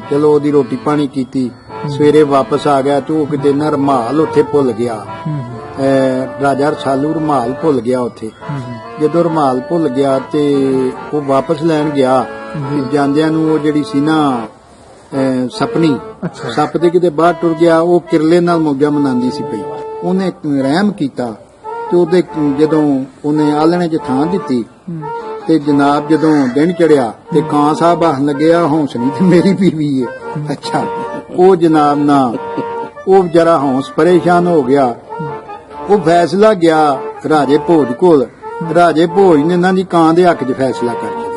ਚਲੋ ਉਹਦੀ ਰੋਟੀ ਪਾਣੀ ਕੀਤੀ, ਸਵੇਰੇ ਵਾਪਸ ਆ ਗਿਆ ਤੇ ਉਹ ਕਿਤੇ ਨਾ ਰੁਮਾਲ ਉੱਥੇ ਭੁੱਲ ਗਿਆ। ਰਾਜਾ ਰਸਾਲੂ ਰੁਮਾਲ ਭੁੱਲ ਗਿਆ ਉੱਥੇ। ਜਦੋਂ ਰੁਮਾਲ ਭੁੱਲ ਗਿਆ ਤੇ ਉਹ ਵਾਪਸ ਲੈਣ ਗਿਆ, ਜਾਂਦਿਆਂ ਨੂੰ ਉਹ ਜਿਹੜੀ ਸੀ ਨਾ ਸਪਨੀ ਸੱਪ ਦੇ ਕਿਤੇ ਬਾਹਰ ਟੁਰ ਗਿਆ। ਉਹ ਕਿਰਲੇ ਨਾਲ ਮੌਜਾਂ ਮਨਾਉਂਦੀ ਸੀ ਪਈ। ਉਹਨੇ ਰਹਿਮ ਕੀਤਾ ਤੇ ਉਹਦੇ ਜਦੋਂ ਉਹਨੇ ਆਲਣੇ 'ਚ ਥਾਂ ਦਿੱਤੀ ਤੇ ਜਨਾਬ ਜਦੋਂ ਦਿਨ ਚੜਿਆ ਤੇ ਕਾਂ ਸਾਹਿਬ ਆਖਣ ਲੱਗਿਆ ਹੌਂਸਲੀ ਤੇ ਮੇਰੀ ਬੀਵੀ ਹੈ। ਅੱਛਾ, ਉਹ ਜਨਾਬ ਨਾ ਉਹ ਵਿਚਾਰਾ ਹੌਂਸ ਪਰੇਸ਼ਾਨ ਹੋ ਗਿਆ। ਉਹ ਫੈਸਲਾ ਗਿਆ ਰਾਜੇ ਭੋਜ ਕੋਲ। ਰਾਜੇ ਭੋਜ ਨੇ ਇਹਨਾਂ ਦੀ ਕਾਂ ਦੇ ਹੱਕ 'ਚ ਫੈਸਲਾ ਕਰ ਲਿਆ।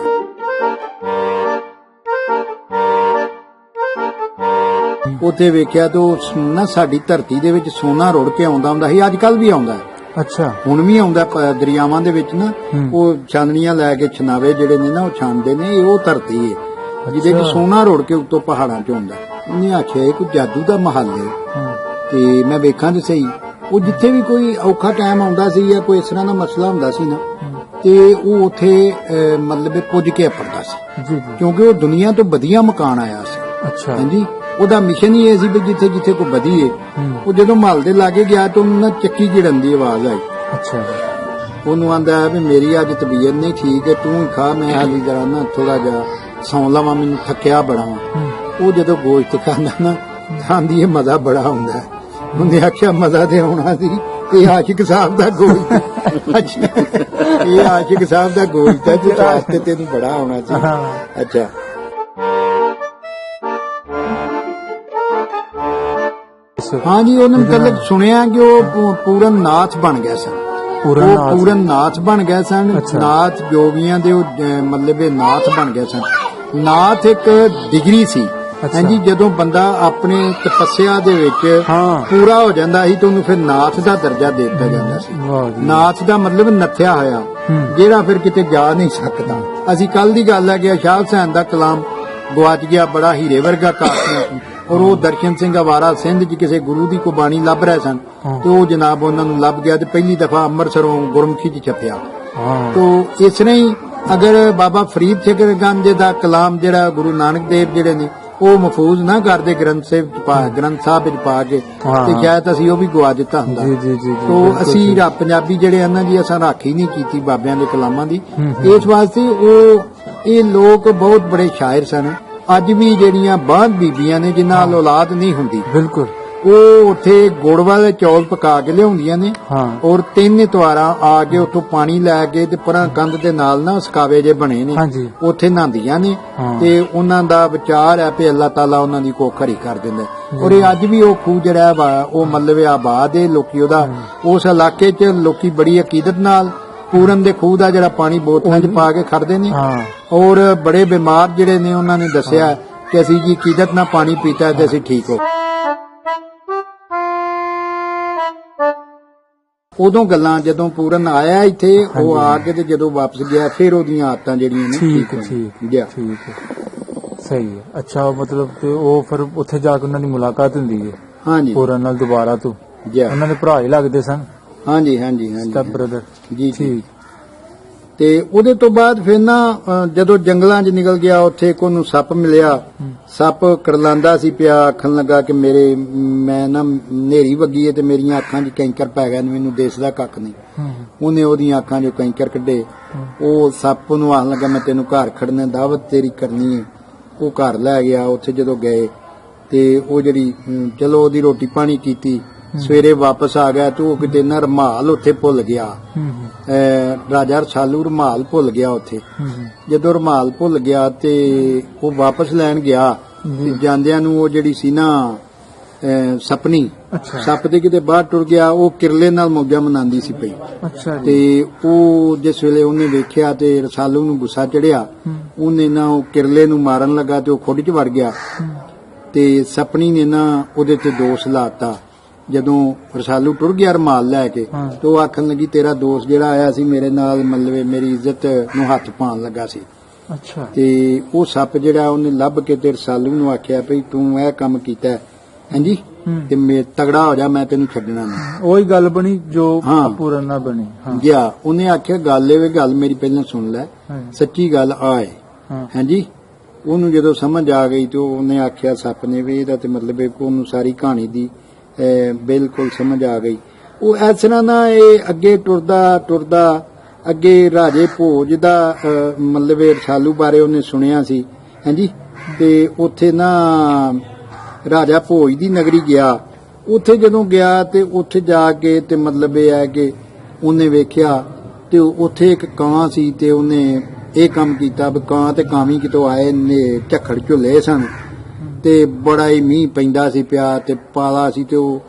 ਉੱਥੇ ਵੇਖਿਆ ਤੇ ਉਹ ਨਾ ਸਾਡੀ ਧਰਤੀ ਦੇ ਵਿੱਚ ਸੋਨਾ ਰੁੜ ਕੇ ਆਉਂਦਾ ਹੁੰਦਾ ਸੀ, ਅੱਜ ਕੱਲ ਵੀ ਆਉਂਦਾ। ਅੱਛਾ, ਹੁਣ ਵੀ ਆਉਂਦਾ ਦਰਿਆਵਾਂ ਦੇ ਵਿੱਚ ਨਾ। ਉਹ ਛਾਨਣੀਆਂ ਲੈ ਕੇ ਛਨਾਵੇ ਜਿਹੜੇ ਨੇ ਨਾ ਉਹ ਛਾਨਦੇ ਨੇ। ਇਹ ਉਹ ਧਰਤੀ ਹੈ ਜਿਹਦੇ ਚ ਸੋਨਾ ਰੁੜ ਕੇ ਉੱਤੋਂ ਪਹਾੜਾਂ 'ਚ ਆਉਂਦਾ। ਉਹਨੇ ਆਖਿਆ ਇਹ ਕੋਈ ਜਾਦੂ ਦਾ ਮਹੱਲ ਹੈ ਤੇ ਮੈਂ ਵੇਖਾਂ ਤੇ ਸਹੀ। ਉਹ ਜਿੱਥੇ ਵੀ ਕੋਈ ਔਖਾ ਟਾਈਮ ਆਉਂਦਾ ਸੀ ਜਾਂ ਕੋਈ ਇਸ ਤਰ੍ਹਾਂ ਦਾ ਮਸਲਾ ਹੁੰਦਾ ਸੀ ਨਾ ਤੇ ਉਹ ਉੱਥੇ ਮਤਲਬ ਪੁੱਜ ਕੇ ਆਪੜਦਾ ਸੀ, ਕਿਉਂਕਿ ਉਹ ਦੁਨੀਆ ਤੋਂ ਵਧੀਆ ਮਕਾਨ ਆਇਆ ਸੀ। ਅੱਛਾ, ਹਾਂਜੀ, ਉਹਦਾ ਮਿਸ਼ਨ ਹੀ ਇਹ ਸੀ ਵੀ ਜਿੱਥੇ ਜਿੱਥੇ ਕੋਈ ਵਧੀਏ। ਉਹ ਜਦੋਂ ਮਹੱਲ ਦੇ ਲਾਗੇ ਗਿਆ ਤਾਂ ਉਹਨੂੰ ਨਾ ਚੱਕੀ ਗਿੜਨ ਦੀ ਆਵਾਜ਼ ਆਈ। ਅੱਛਾ, ਉਹਨੂੰ ਆਂਦਾ ਵੀ ਮੇਰੀ ਅੱਜ ਤਬੀਅਤ ਨਹੀਂ ਠੀਕ ਹੈ, ਤੂੰ ਖਾ, ਮੈਂ ਹਾਲੀ ਜਰਾ ਨਾ ਥੋੜਾ ਜਿਹਾ ਸੌਂ ਲਵਾਂ, ਮੈਨੂੰ ਥੱਕਿਆ ਬੜਾ ਵਾ। ਉਹ ਜਦੋਂ ਗੋਸ਼ਤ ਖਾਂਦਾ ਨਾ ਖਾਂਦੀ ਇਹ ਮਜ਼ਾ ਬੜਾ ਆਉਂਦਾ। ਉਹਨੇ ਆਖਿਆ ਮਜ਼ਾ ਤੇ ਆਉਣਾ ਸੀ, ਇਹ ਆਸ਼ਿਕ ਸਾਹਿਬ ਦਾ ਗੋਸ਼ਤ। ਅੱਛਾ, ਇਹ ਆਸ਼ਿਕ ਸਾਹਿਬ ਦਾ ਗੋਸ਼ਤ ਹੈ ਜਿਸ ਵਾਸਤੇ ਤੈਨੂੰ ਬੜਾ ਆਉਣਾ ਸੀ। ਅੱਛਾ, ਹਾਂਜੀ, ਉਹਨੇ ਮਤਲਬ ਸੁਣਿਆ ਕਿ ਉਹ ਪੂਰਨ ਨਾਥ ਬਣ ਗਿਆ ਸਨ। ਉਹ ਪੂਰਨ ਨਾਥ ਬਣ ਗਏ ਸਨ। ਨਾਥ ਜੋਗੀਆਂ ਦੇ ਉਹ ਮਤਲਬ ਇਹ ਨਾਥ ਬਣ ਗਏ ਸਨ। ਨਾਥ ਇੱਕ ਡਿਗਰੀ ਸੀ। ਹਾਂਜੀ, ਜਦੋਂ ਬੰਦਾ ਆਪਣੇ ਤਪੱਸਿਆ ਦੇ ਵਿੱਚ ਪੂਰਾ ਹੋ ਜਾਂਦਾ ਸੀ ਤਾਂ ਉਹਨੂੰ ਫਿਰ ਨਾਥ ਦਾ ਦਰਜਾ ਦੇ ਦਿੱਤਾ ਜਾਂਦਾ ਸੀ। ਨਾਥ ਦਾ ਮਤਲਬ ਨੱਥਿਆ ਹੋਇਆ, ਜਿਹੜਾ ਫਿਰ ਕਿਤੇ ਜਾ ਨਹੀਂ ਸਕਦਾ। ਅਸੀਂ ਕੱਲ ਦੀ ਗੱਲ ਹੈ ਕਿ ਸ਼ਾਹ ਹੁਸੈਨ ਦਾ ਕਲਾਮ ਗਵਾਚ ਗਿਆ, ਬੜਾ ਹੀਰੇ ਵਰਗਾ ਕਾਫੀ। ਔਰ ਉਹ ਦਰਸ਼ਨ ਸਿੰਘ ਅਵਾਰਾ ਸਿੰਧ 'ਚ ਕਿਸੇ ਗੁਰੂ ਦੀ ਕੋ ਬਾਣੀ ਲੱਭ ਰਹੇ ਸਨ ਤੇ ਉਹ ਜਨਾਬ ਉਹਨਾਂ ਨੂੰ ਲੱਭ ਗਿਆ ਤੇ ਪਹਿਲੀ ਦਫਾ ਅੰਮ੍ਰਿਤਸਰੋਂ ਗੁਰਮੁਖੀ 'ਚ ਛਪਿਆ। ਤੋ ਇਸ ਤਰ੍ਹਾਂ ਹੀ ਅਗਰ ਬਾਬਾ ਫਰੀਦ ਫਿਕਰ ਗੰਜ ਦਾ ਕਲਾਮ ਜਿਹੜਾ ਗੁਰੂ ਨਾਨਕ ਦੇਵ ਜਿਹੜੇ ਨੇ ਉਹ ਮਹਫੂਜ਼ ਨਾ ਕਰਦੇ ਗ੍ਰੰਥ ਸਾਹਿਬ ਵਿੱਚ ਪਾ ਕੇ ਤੇ ਸ਼ਾਇਦ ਅਸੀਂ ਉਹ ਵੀ ਗਵਾ ਦਿੱਤਾ ਹੁੰਦਾ। ਤੋ ਅਸੀਂ ਪੰਜਾਬੀ ਜਿਹੜੇ ਹਨ ਨਾ ਜੀ, ਅਸਾਂ ਰਾਖੀ ਨਹੀਂ ਕੀਤੀ ਬਾਬਿਆਂ ਦੇ ਕਲਾਮਾਂ ਦੀ। ਇਸ ਵਾਸਤੇ ਇਹ ਲੋਕ ਬਹੁਤ ਬੜੇ ਸ਼ਾਇਰ ਸਨ। ਅੱਜ ਵੀ ਜਿਹੜੀਆਂ ਬਾਹਰ ਬੀਬੀਆਂ ਨੇ ਜਿਨ੍ਹਾਂ ਨਾਲ ਔਲਾਦ ਨਹੀਂ ਹੁੰਦੀ, ਬਿਲਕੁਲ ਉਹ ਉੱਥੇ ਗੁੜ ਵਾਲੇ ਚੌਲ ਪਕਾ ਕੇ ਲਿਆਉਂਦੀਆਂ ਨੇ ਔਰ 3 ਇਤਵਾਰਾਂ ਆ ਕੇ ਉੱਥੋਂ ਪਾਣੀ ਲੈ ਕੇ ਤੇ ਪਰਾਂ ਕੰਧ ਦੇ ਨਾਲ ਨਾ ਸਕਾਵੇ ਜੇ ਬਣੇ ਨੇ, ਉੱਥੇ ਨਹਾਉਂਦੀਆਂ ਨੇ ਤੇ ਉਹਨਾਂ ਦਾ ਵਿਚਾਰ ਹੈ ਕਿ ਅੱਲਾਹ ਤਾਲਾ ਉਹਨਾਂ ਦੀ ਕੁੱਖ ਹਰੀ ਕਰ ਦਿੰਦਾ। ਔਰ ਇਹ ਅੱਜ ਵੀ ਉਹ ਖੂਹ ਜਿਹੜਾ ਵਾ ਉਹ ਮਤਲਬ ਆਬਾਦ ਹੈ। ਲੋਕੀ ਉਹਦਾ ਉਸ ਇਲਾਕੇ 'ਚ ਲੋਕੀ ਬੜੀ ਅਕੀਦਤ ਨਾਲ ਪੂਰਨ ਦੇ ਖੂਹ ਦਾ ਜਿਹੜਾ ਪਾਣੀ ਬੋਤਲਾਂ 'ਚ ਪਾ ਕੇ ਖੜਦੇ ਨੇ। ਔਰ ਬੜੇ ਬਿਮਾਰ ਜਿਹੜੇ ਨੇ ਉਹਨਾਂ ਨੇ ਦੱਸਿਆ ਕਿ ਅਸੀਂ ਜੀ ਅਕੀਦਤ ਨਾਲ ਪਾਣੀ ਪੀਤਾ ਤੇ ਅਸੀਂ ਠੀਕ ਹੋ। ਉਦੋਂ ਗੱਲਾਂ ਜਦੋਂ ਪੂਰਨ ਆਇਆ ਇੱਥੇ, ਉਹ ਆ ਕੇ ਤੇ ਜਦੋਂ ਵਾਪਸ ਗਿਆ ਫਿਰ ਉਹਦੀਆਂ ਆਦਤਾਂ ਜਿਹੜੀਆਂ ਨੇ ਠੀਕ ਗਿਆ। ਸਹੀ ਹੈ। ਅੱਛਾ, ਮਤਲਬ ਤੇ ਉਹ ਫਿਰ ਉੱਥੇ ਜਾ ਕੇ ਉਹਨਾਂ ਦੀ ਮੁਲਾਕਾਤ ਹੁੰਦੀ ਹੈ। ਹਾਂਜੀ, ਪੂਰਨ ਨਾਲ ਦੁਬਾਰਾ ਤੋਂ ਉਹਨਾਂ ਦੇ ਭਰਾ ਹੀ ਲੱਗਦੇ ਸਨ। ਹਾਂਜੀ ਹਾਂਜੀ ਹਾਂਜੀ, ਸਟੈਪ ਬ੍ਰਦਰ ਜੀ। ਠੀਕ। ਤੇ ਉਹਦੇ ਤੋਂ ਬਾਅਦ ਫਿਰ ਨਾ ਜਦੋਂ ਜੰਗਲਾਂ 'ਚ ਨਿਕਲ ਗਿਆ, ਉੱਥੇ ਇੱਕ ਉਹਨੂੰ ਸੱਪ ਮਿਲਿਆ। ਸੱਪ ਕਰਲਾਂਦਾ ਸੀ ਪਿਆ, ਆਖਣ ਲੱਗਾ ਕਿ ਮੈਂ ਨਾ ਨੇਰੀ ਵੱਗੀ ਹੈ ਤੇ ਮੇਰੀਆਂ ਅੱਖਾਂ 'ਚ ਕੈਂਕਰ ਪੈ ਗਿਆ, ਮੈਨੂੰ ਦਿਸਦਾ ਕੱਖ ਨਹੀਂ। ਉਹਨੇ ਉਹਦੀਆਂ ਅੱਖਾਂ 'ਚੋਂ ਕੈਂਕਰ ਕੱਢੇ। ਉਹ ਸੱਪ ਨੂੰ ਆਖਣ ਲੱਗਾ ਮੈਂ ਤੈਨੂੰ ਘਰ ਖੜਨਾ, ਦਾਵਤ ਤੇਰੀ ਕਰਨੀ ਹੈ। ਉਹ ਘਰ ਲੈ ਗਿਆ। ਉੱਥੇ ਜਦੋਂ ਗਏ ਤੇ ਉਹ ਜਿਹੜੀ ਚਲੋ ਉਹਦੀ ਰੋਟੀ ਪਾਣੀ ਕੀਤੀ, ਸਵੇਰੇ ਵਾਪਸ ਆ ਗਿਆ ਤੇ ਉਹ ਕਿਤੇ ਨਾ ਰੁਮਾਲ ਉੱਥੇ ਭੁੱਲ ਗਿਆ। ਰਾਜਾ ਰਸਾਲੂ ਰੁਮਾਲ ਭੁੱਲ ਗਿਆ ਉੱਥੇ। ਜਦੋਂ ਰੁਮਾਲ ਭੁੱਲ ਗਿਆ ਤੇ ਉਹ ਵਾਪਸ ਲੈਣ ਗਿਆ, ਜਾਂਦਿਆਂ ਨੂੰ ਉਹ ਜਿਹੜੀ ਸੀ ਨਾ ਸਪਨੀ ਸੱਪ ਦੇ ਕਿਤੇ ਬਾਹਰ ਟੁਰ ਗਿਆ। ਉਹ ਕਿਰਲੇ ਨਾਲ ਮੌਜਾਂ ਮਨਾਉਂਦੀ ਸੀ ਪਈ। ਤੇ ਉਹ ਜਿਸ ਵੇਲੇ ਉਹਨੇ ਵੇਖਿਆ ਤੇ ਰਸਾਲੂ ਨੂੰ ਗੁੱਸਾ ਚੜਿਆ। ਉਹਨੇ ਨਾ ਉਹ ਕਿਰਲੇ ਨੂੰ ਮਾਰਨ ਲੱਗਾ ਤੇ ਉਹ ਖੁੱਡ 'ਚ ਵੜ ਗਿਆ ਤੇ ਸਪਨੀ ਨੇ ਨਾ ਉਹਦੇ ਤੇ ਦੋਸ਼ ਲਾਤਾ। ਜਦੋਂ ਰਸਾਲੂ ਟੁਰ ਗਿਆ ਰੁਮਾਲ ਲੈ ਕੇ ਤੇ ਉਹ ਆਖਣ ਲੱਗੀ ਤੇਰਾ ਦੋਸਤ ਜਿਹੜਾ ਆਇਆ ਸੀ ਮੇਰੇ ਨਾਲ ਮਤਲਬ ਮੇਰੀ ਇੱਜ਼ਤ ਨੂੰ ਹੱਥ ਪਾਉਣ ਲੱਗਾ ਸੀ। ਤੇ ਉਹ ਸੱਪ ਜਿਹੜਾ ਉਹਨੇ ਲੱਭ ਕੇ ਤੇ ਰਸਾਲੂ ਨੂੰ ਆਖਿਆ ਭਈ ਤੂੰ ਇਹ ਕੰਮ ਕੀਤਾ ਹਾਂਜੀ ਤੇ ਮੈਂ ਤਗੜਾ ਹੋ ਜਾ, ਮੈਂ ਤੈਨੂੰ ਛੱਡਣਾ ਨਹੀਂ। ਉਹੀ ਗੱਲ ਬਣੀ ਜੋ ਹਾਂ। ਪੂਰਨ ਨਾਲ ਬਣੀ। ਹਾਂ ਗਿਆ ਉਹਨੇ ਆਖਿਆ ਗੱਲ ਇਹ ਗੱਲ ਮੇਰੀ ਪਹਿਲਾਂ ਸੁਣ ਲੈ, ਹਾਂ। ਸੱਚੀ ਗੱਲ ਆਏ। ਹਾਂ ਹਾਂਜੀ ਉਹਨੂੰ ਜਦੋਂ ਸਮਝ ਆ ਗਈ ਤੇ ਉਹਨੇ ਆਖਿਆ ਸੱਪ ਨੇ ਵੀ ਇਹਦਾ ਤੇ ਮਤਲਬ ਹੈ ਕਿ ਉਹਨੂੰ ਸਾਰੀ ਕਹਾਣੀ ਦੀ ਬਿਲਕੁਲ ਸਮਝ ਆ ਗਈ। ਉਹ ਇਸ ਤਰ੍ਹਾਂ ਨਾ ਇਹ ਅੱਗੇ ਟੁਰਦਾ ਅੱਗੇ ਰਾਜੇ ਭੋਜ ਦਾ ਮਤਲਬ ਰਸਾਲੂ ਬਾਰੇ ਉਹਨੇ ਸੁਣਿਆ ਸੀ। ਹਾਂਜੀ ਤੇ ਉੱਥੇ ਨਾ ਰਾਜਾ ਭੋਜ ਦੀ ਨਗਰੀ ਗਿਆ। ਉੱਥੇ ਜਦੋਂ ਗਿਆ ਤੇ ਉੱਥੇ ਜਾ ਕੇ ਤੇ ਮਤਲਬ ਇਹ ਹੈ ਕਿ ਉਹਨੇ ਵੇਖਿਆ ਤੇ ਉੱਥੇ ਇੱਕ ਕਾਂ ਸੀ ਤੇ ਉਹਨੇ ਇਹ ਕੰਮ ਕੀਤਾ ਵੀ ਕਾਂ ਤੇ ਕਾਵੀ ਕਿਤੋਂ ਆਏ ਨੇ ਝੱਖੜ ਝੁੱਲੇ ਸਨ ਤੇ ਬੜਾ ਹੀ ਮੀਂਹ ਪੈਂਦਾ ਸੀ ਪਿਆ ਤੇ ਪਾਲਾ ਸੀ ਤੇ ਉਹ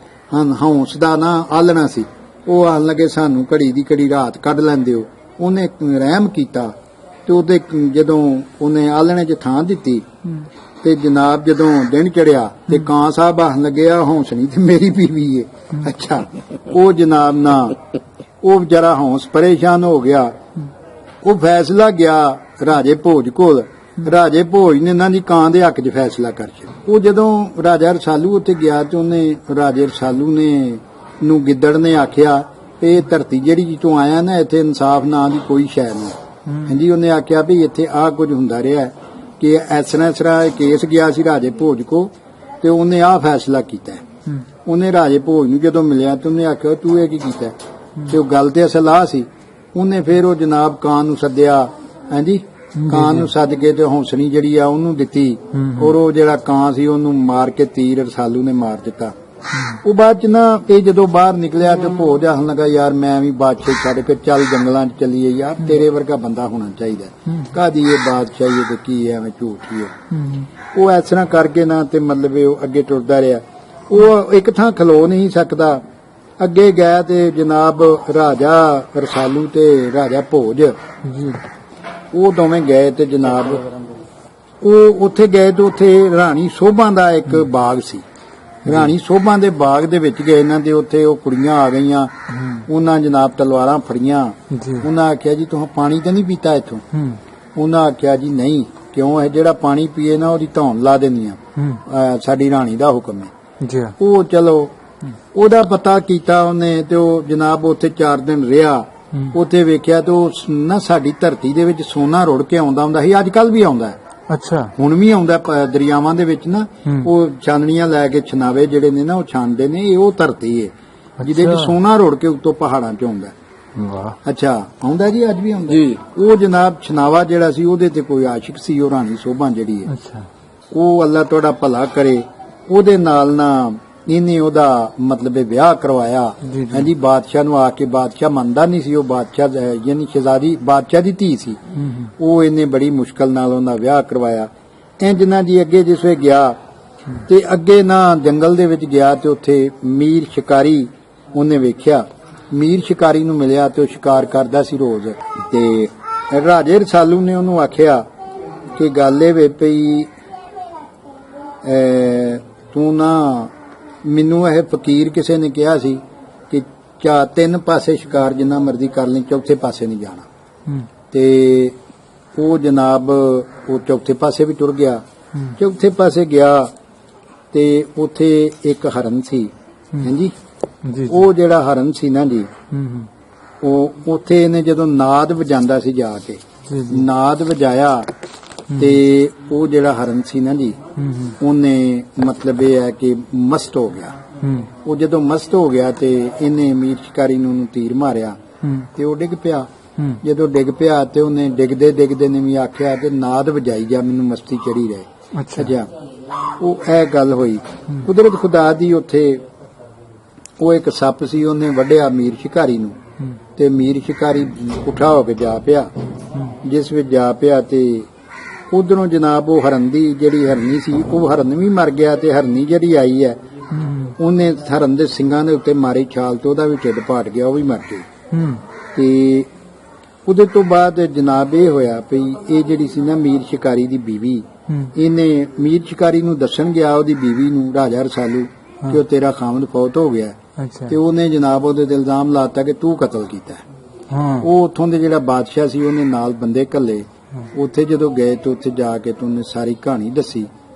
ਹੌਂਸ ਦਾ ਨਾ ਆਲਣਾ ਸੀ। ਉਹ ਆਣ ਲੱਗੇ ਸਾਨੂੰ ਘੜੀ ਦੀ ਘੜੀ ਰਾਤ ਕੱਢ ਲੈਂਦੇ ਹੋ। ਉਹਨੇ ਰਹਿਮ ਕੀਤਾ ਤੇ ਉਹਦੇ ਜਦੋਂ ਉਹਨੇ ਆਲਣੇ 'ਚ ਥਾਂ ਦਿੱਤੀ ਤੇ ਜਨਾਬ ਜਦੋਂ ਦਿਨ ਚੜਿਆ ਤੇ ਕਾਂ ਸਾਹਿਬ ਆਖਣ ਲੱਗਿਆ ਹੌਂਸਣੀ ਤੇ ਮੇਰੀ ਬੀਵੀ ਏ। ਅੱਛਾ ਉਹ ਜਨਾਬ ਨਾ ਉਹ ਵਿਚਾਰਾ ਹੌਂਸ ਪਰੇਸ਼ਾਨ ਹੋ ਗਿਆ। ਉਹ ਫੈਸਲਾ ਗਿਆ ਰਾਜੇ ਭੋਜ ਕੋਲ। ਰਾਜੇ ਭੋਜ ਨੇ ਇਹਨਾਂ ਦੀ ਕਾਂ ਦੇ ਹੱਕ 'ਚ ਫੈਸਲਾ ਕਰ ਦਿੱਤਾ। ਉਹ ਜਦੋਂ ਰਾਜਾ ਰਸਾਲੂ ਉੱਥੇ ਗਿਆ ਤੇ ਉਹਨੇ ਰਾਜੇ ਰਸਾਲੂ ਨੇ ਨੂੰ ਗਿੱਦੜ ਨੇ ਆਖਿਆ ਇਹ ਧਰਤੀ ਜਿਹੜੀ ਜਿੱਥੋਂ ਆਇਆ ਨਾ ਇੱਥੇ ਇਨਸਾਫ ਨਾਂ ਦੀ ਕੋਈ ਸ਼ੈ ਨਹੀਂ। ਹਾਂਜੀ ਉਹਨੇ ਆਖਿਆ ਵੀ ਇੱਥੇ ਆਹ ਕੁਝ ਹੁੰਦਾ ਰਿਹਾ ਕਿ ਇਸ ਤਰ੍ਹਾਂ ਕੇਸ ਗਿਆ ਸੀ ਰਾਜੇ ਭੋਜ ਕੋ ਤੇ ਉਹਨੇ ਆਹ ਫੈਸਲਾ ਕੀਤਾ। ਉਹਨੇ ਰਾਜੇ ਭੋਜ ਨੂੰ ਜਦੋਂ ਮਿਲਿਆ ਤੇ ਉਹਨੇ ਆਖਿਆ ਤੂੰ ਇਹ ਕੀ ਕੀਤਾ ਤੇ ਉਹ ਗੱਲ ਤੇ ਅਸਲ ਆ ਸੀ। ਉਹਨੇ ਫਿਰ ਉਹ ਜਨਾਬ ਕਾਂ ਨੂੰ ਸੱਦਿਆ। ਹਾਂਜੀ ਕਾਂ ਨੂੰ ਸੱਦ ਕੇ ਤੇ ਹੌਂਸਣੀ ਜਿਹੜੀ ਆ ਉਹਨੂੰ ਦਿੱਤੀ ਔਰ ਉਹ ਜਿਹੜਾ ਕਾਂ ਸੀ ਉਹਨੂੰ ਮਾਰ ਕੇ ਤੀਰ ਰਸਾਲੂ ਨੇ ਮਾਰ ਦਿੱਤਾ। ਉਹ ਬਾਅਦ ਚ ਨਾ ਇਹ ਜਦੋਂ ਬਾਹਰ ਨਿਕਲਿਆ ਤੇ ਭੋਜ ਆਖਣ ਲੱਗਾ ਯਾਰ ਮੈਂ ਵੀ ਬਾਦਸ਼ਾਹੀ ਛੱਡ ਕੇ ਚੱਲ ਜੰਗਲਾਂ 'ਚ ਚੱਲੀਏ ਯਾਰ, ਤੇਰੇ ਵਰਗਾ ਬੰਦਾ ਹੋਣਾ ਚਾਹੀਦਾ। ਕਾਹਦੀ ਇਹ ਬਾਦਸ਼ਾਹੀ ਤੇ ਕੀ ਐਵੇਂ ਝੂਠੀ ਹੈ। ਉਹ ਇਸ ਤਰ੍ਹਾਂ ਕਰਕੇ ਨਾ ਤੇ ਮਤਲਬ ਉਹ ਅੱਗੇ ਟੁਰਦਾ ਰਿਹਾ। ਉਹ ਇੱਕ ਥਾਂ ਖਲੋ ਨਹੀਂ ਸਕਦਾ। ਅੱਗੇ ਗਿਆ ਤੇ ਜਨਾਬ ਰਾਜਾ ਰਸਾਲੂ ਤੇ ਰਾਜਾ ਭੋਜ ਉਹ ਦੋਵੇਂ ਗਏ ਤੇ ਜਨਾਬ ਉਹ ਉੱਥੇ ਗਏ ਤੇ ਉੱਥੇ ਰਾਣੀ ਸੋਭਾ ਦਾ ਇੱਕ ਬਾਗ ਸੀ। ਰਾਣੀ ਸੋਭਾ ਦੇ ਬਾਗ ਦੇ ਵਿੱਚ ਗਏ ਇਹਨਾਂ ਦੇ ਉੱਥੇ ਉਹ ਕੁੜੀਆਂ ਆ ਗਈਆਂ। ਉਹਨਾਂ ਜਨਾਬ ਤਲਵਾਰਾਂ ਫੜੀਆਂ। ਉਹਨਾਂ ਆਖਿਆ ਜੀ ਤੁਸੀਂ ਪਾਣੀ ਤਾਂ ਨਹੀਂ ਪੀਤਾ ਇੱਥੋਂ? ਉਹਨਾਂ ਆਖਿਆ ਜੀ ਨਹੀਂ। ਕਿਉਂ ਹੈ ਜਿਹੜਾ ਪਾਣੀ ਪੀਏ ਨਾ ਉਹਦੀ ਧੌਣ ਲਾ ਦੇਣੀ ਆ, ਸਾਡੀ ਰਾਣੀ ਦਾ ਹੁਕਮ ਹੈ। ਉਹ ਚਲੋ ਉਹਦਾ ਪਤਾ ਕੀਤਾ ਉਹਨੇ ਤੇ ਉਹ ਜਨਾਬ ਉੱਥੇ 4 ਦਿਨ ਰਿਹਾ। ਉੱਥੇ ਵੇਖਿਆ ਤੇ ਉਹ ਨਾ ਸਾਡੀ ਧਰਤੀ ਦੇ ਵਿੱਚ ਸੋਨਾ ਰੁੜ ਕੇ ਆਉਂਦਾ ਹੁੰਦਾ ਸੀ, ਅੱਜ ਕੱਲ ਵੀ ਆਉਂਦਾ ਹੈ। ਅੱਛਾ ਹੁਣ ਵੀ ਆਉਂਦਾ ਦਰਿਆਵਾਂ ਦੇ ਵਿੱਚ ਨਾ ਉਹ ਚਾਨਣੀਆਂ ਲੈ ਕੇ ਛਨਾਵੇ ਜਿਹੜੇ ਨੇ ਨਾ ਉਹ ਛਾਣਦੇ ਨੇ। ਇਹ ਉਹ ਧਰਤੀ ਹੈ ਜਿਹਦੇ ਵਿੱਚ ਸੋਨਾ ਰੁੜ ਕੇ ਉੱਤੋਂ ਪਹਾੜਾਂ 'ਚ ਆਉਂਦਾ। ਵਾਹ ਅੱਛਾ ਆਉਂਦਾ ਜੀ, ਅੱਜ ਵੀ ਆਉਂਦਾ ਜੀ। ਉਹ ਜਨਾਬ ਛਨਾਵਾ ਜਿਹੜਾ ਸੀ ਉਹਦੇ ਤੇ ਕੋਈ ਆਸ਼ਿਕ ਸੀ, ਉਹ ਰਾਣੀ ਸੋਭਾ ਜਿਹੜੀ ਹੈ। ਉਹ ਅੱਲਾ ਤੁਹਾਡਾ ਭਲਾ ਕਰੇ ਉਹਦੇ ਨਾਲ ਨਾ ਇਹਨੇ ਉਹਦਾ ਮਤਲਬ ਵਿਆਹ ਕਰਵਾਇਆ। ਹਾਂਜੀ ਬਾਦਸ਼ਾਹ ਨੂੰ ਆ ਕੇ ਬਾਦਸ਼ਾਹ ਮੰਨਦਾ ਨਹੀਂ ਸੀ। ਉਹ ਬਾਦਸ਼ਾਹ ਯਾਨੀ ਸ਼ਹਿਜ਼ਾਦੀ ਬਾਦਸ਼ਾਹ ਦੀ ਧੀ ਸੀ। ਉਹ ਇਹਨੇ ਬੜੀ ਮੁਸ਼ਕਲ ਨਾਲ ਉਹਦਾ ਵਿਆਹ ਕਰਵਾਇਆ। ਇੰਜ ਨਾ ਜੀ ਅੱਗੇ ਜਿਸ ਵੇ ਗਿਆ ਤੇ ਅੱਗੇ ਨਾ ਜੰਗਲ ਦੇ ਵਿੱਚ ਗਿਆ ਤੇ ਉੱਥੇ ਮੀਰ ਸ਼ਿਕਾਰੀ ਉਹਨੇ ਵੇਖਿਆ। ਮੀਰ ਸ਼ਿਕਾਰੀ ਨੂੰ ਮਿਲਿਆ ਤੇ ਉਹ ਸ਼ਿਕਾਰ ਕਰਦਾ ਸੀ ਰੋਜ਼। ਤੇ ਰਾਜੇ ਰਸਾਲੂ ਨੇ ਉਹਨੂੰ ਆਖਿਆ ਕਿ ਗੱਲ ਇਹ ਵੇ ਪਈ ਤੂੰ ਨਾ ਮੈਨੂੰ ਇਹ ਫਕੀਰ ਕਿਸੇ ਨੇ ਕਿਹਾ ਸੀ ਕਿ 3 ਪਾਸੇ ਸ਼ਿਕਾਰ ਜਿੰਨਾ ਮਰਜ਼ੀ ਕਰ ਲਈ, ਚੌਥੇ ਪਾਸੇ ਨਹੀਂ ਜਾਣਾ। ਤੇ ਉਹ ਜਨਾਬ ਉਹ ਚੌਥੇ ਪਾਸੇ ਵੀ ਟੁਰ ਗਿਆ। ਚੌਥੇ ਪਾਸੇ ਗਿਆ ਤੇ ਉੱਥੇ ਇੱਕ ਹਰਨ ਸੀ। ਹਾਂਜੀ ਉਹ ਜਿਹੜਾ ਹਰਨ ਸੀ ਨਾ ਜੀ ਉਹ ਉੱਥੇ ਇਹਨੇ ਜਦੋਂ ਨਾਦ ਵਜਾਉਂਦਾ ਸੀ ਜਾ ਕੇ ਨਾਦ ਵਜਾਇਆ ਤੇ ਉਹ ਜਿਹੜਾ ਹਰਨ ਸੀ ਨਾ ਜੀ ਉਹਨੇ ਮਤਲਬ ਇਹ ਹੈ ਕਿ ਮਸਤ ਹੋ ਗਿਆ। ਉਹ ਜਦੋਂ ਮਸਤ ਹੋ ਗਿਆ ਤੇ ਇਹਨੇ ਮੀਰ ਸ਼ਿਕਾਰੀ ਨੂੰ ਤੀਰ ਮਾਰਿਆ ਤੇ ਉਹ ਡਿੱਗ ਪਿਆ। ਜਦੋਂ ਡਿੱਗ ਪਿਆ ਤੇ ਉਹਨੇ ਡਿੱਗਦੇ ਨੇ ਵੀ ਆਖਿਆ ਕਿ ਨਾਦ ਵਜਾਈ ਜਾ, ਮੈਨੂੰ ਮਸਤੀ ਚੜੀ ਰਹੇ। ਅੱਛਾ ਉਹ ਇਹ ਗੱਲ ਹੋਈ। ਕੁਦਰਤ ਖੁਦਾ ਦੀ ਉੱਥੇ ਉਹ ਇੱਕ ਸੱਪ ਸੀ, ਉਹਨੇ ਵੱਢਿਆ ਮੀਰ ਸ਼ਿਕਾਰੀ ਨੂੰ ਤੇ ਮੀਰ ਸ਼ਿਕਾਰੀ ਉੱਠਾ ਹੋ ਕੇ ਜਾ ਪਿਆ। ਜਿਸ ਵਿੱਚ ਜਾ ਪਿਆ ਤੇ ਉਧਰੋਂ ਜਨਾਬ ਉਹ ਹਰਨ ਦੀ ਜਿਹੜੀ ਹਰਨੀ ਸੀ ਉਹ ਹਰਨ ਵੀ ਮਰ ਗਿਆ ਤੇ ਹਰਨੀ ਜਿਹੜੀ ਆਈ ਹੈ ਉਹਨੇ ਹਰਨ ਦੇ ਸਿੰਘਾਂ ਦੇ ਉੱਤੇ ਮਾਰੀ ਛਾਲ ਤੇ ਉਹਦਾ ਵੀ ਢਿੱਡ ਪਾਟ ਗਿਆ, ਉਹ ਵੀ ਮਰ ਗਈ। ਤੇ ਉਹਦੇ ਤੋਂ ਬਾਅਦ ਜਨਾਬ ਇਹ ਹੋਇਆ ਵੀ ਇਹ ਜਿਹੜੀ ਸੀ ਨਾ ਮੀਰ ਸ਼ਿਕਾਰੀ ਦੀ ਬੀਵੀ, ਇਹਨੇ ਮੀਰ ਸ਼ਿਕਾਰੀ ਨੂੰ ਦੱਸਣ ਗਿਆ ਉਹਦੀ ਬੀਵੀ ਨੂੰ ਰਾਜਾ ਰਸਾਲੂ ਕਿ ਉਹ ਤੇਰਾ ਖਾਮਦ ਫੌਤ ਹੋ ਗਿਆ। ਤੇ ਉਹਨੇ ਜਨਾਬ ਉਹਦੇ ਤੇ ਇਲਜ਼ਾਮ ਲਾਤਾ ਕਿ ਤੂੰ ਕਤਲ ਕੀਤਾ। ਉਹ ਉੱਥੋਂ ਦੇ ਜਿਹੜਾ ਬਾਦਸ਼ਾਹ ਸੀ ਉਹਨੇ ਨਾਲ ਬੰਦੇ ਘੱਲੇ। ਉੱਥੇ ਜਦੋਂ ਗਏ ਤੇ ਉੱਥੇ ਜਾ ਕੇ ਤੇ ਉਹਨੇ ਸਾਰੀ ਕਹਾਣੀ ਦੱਸੀ।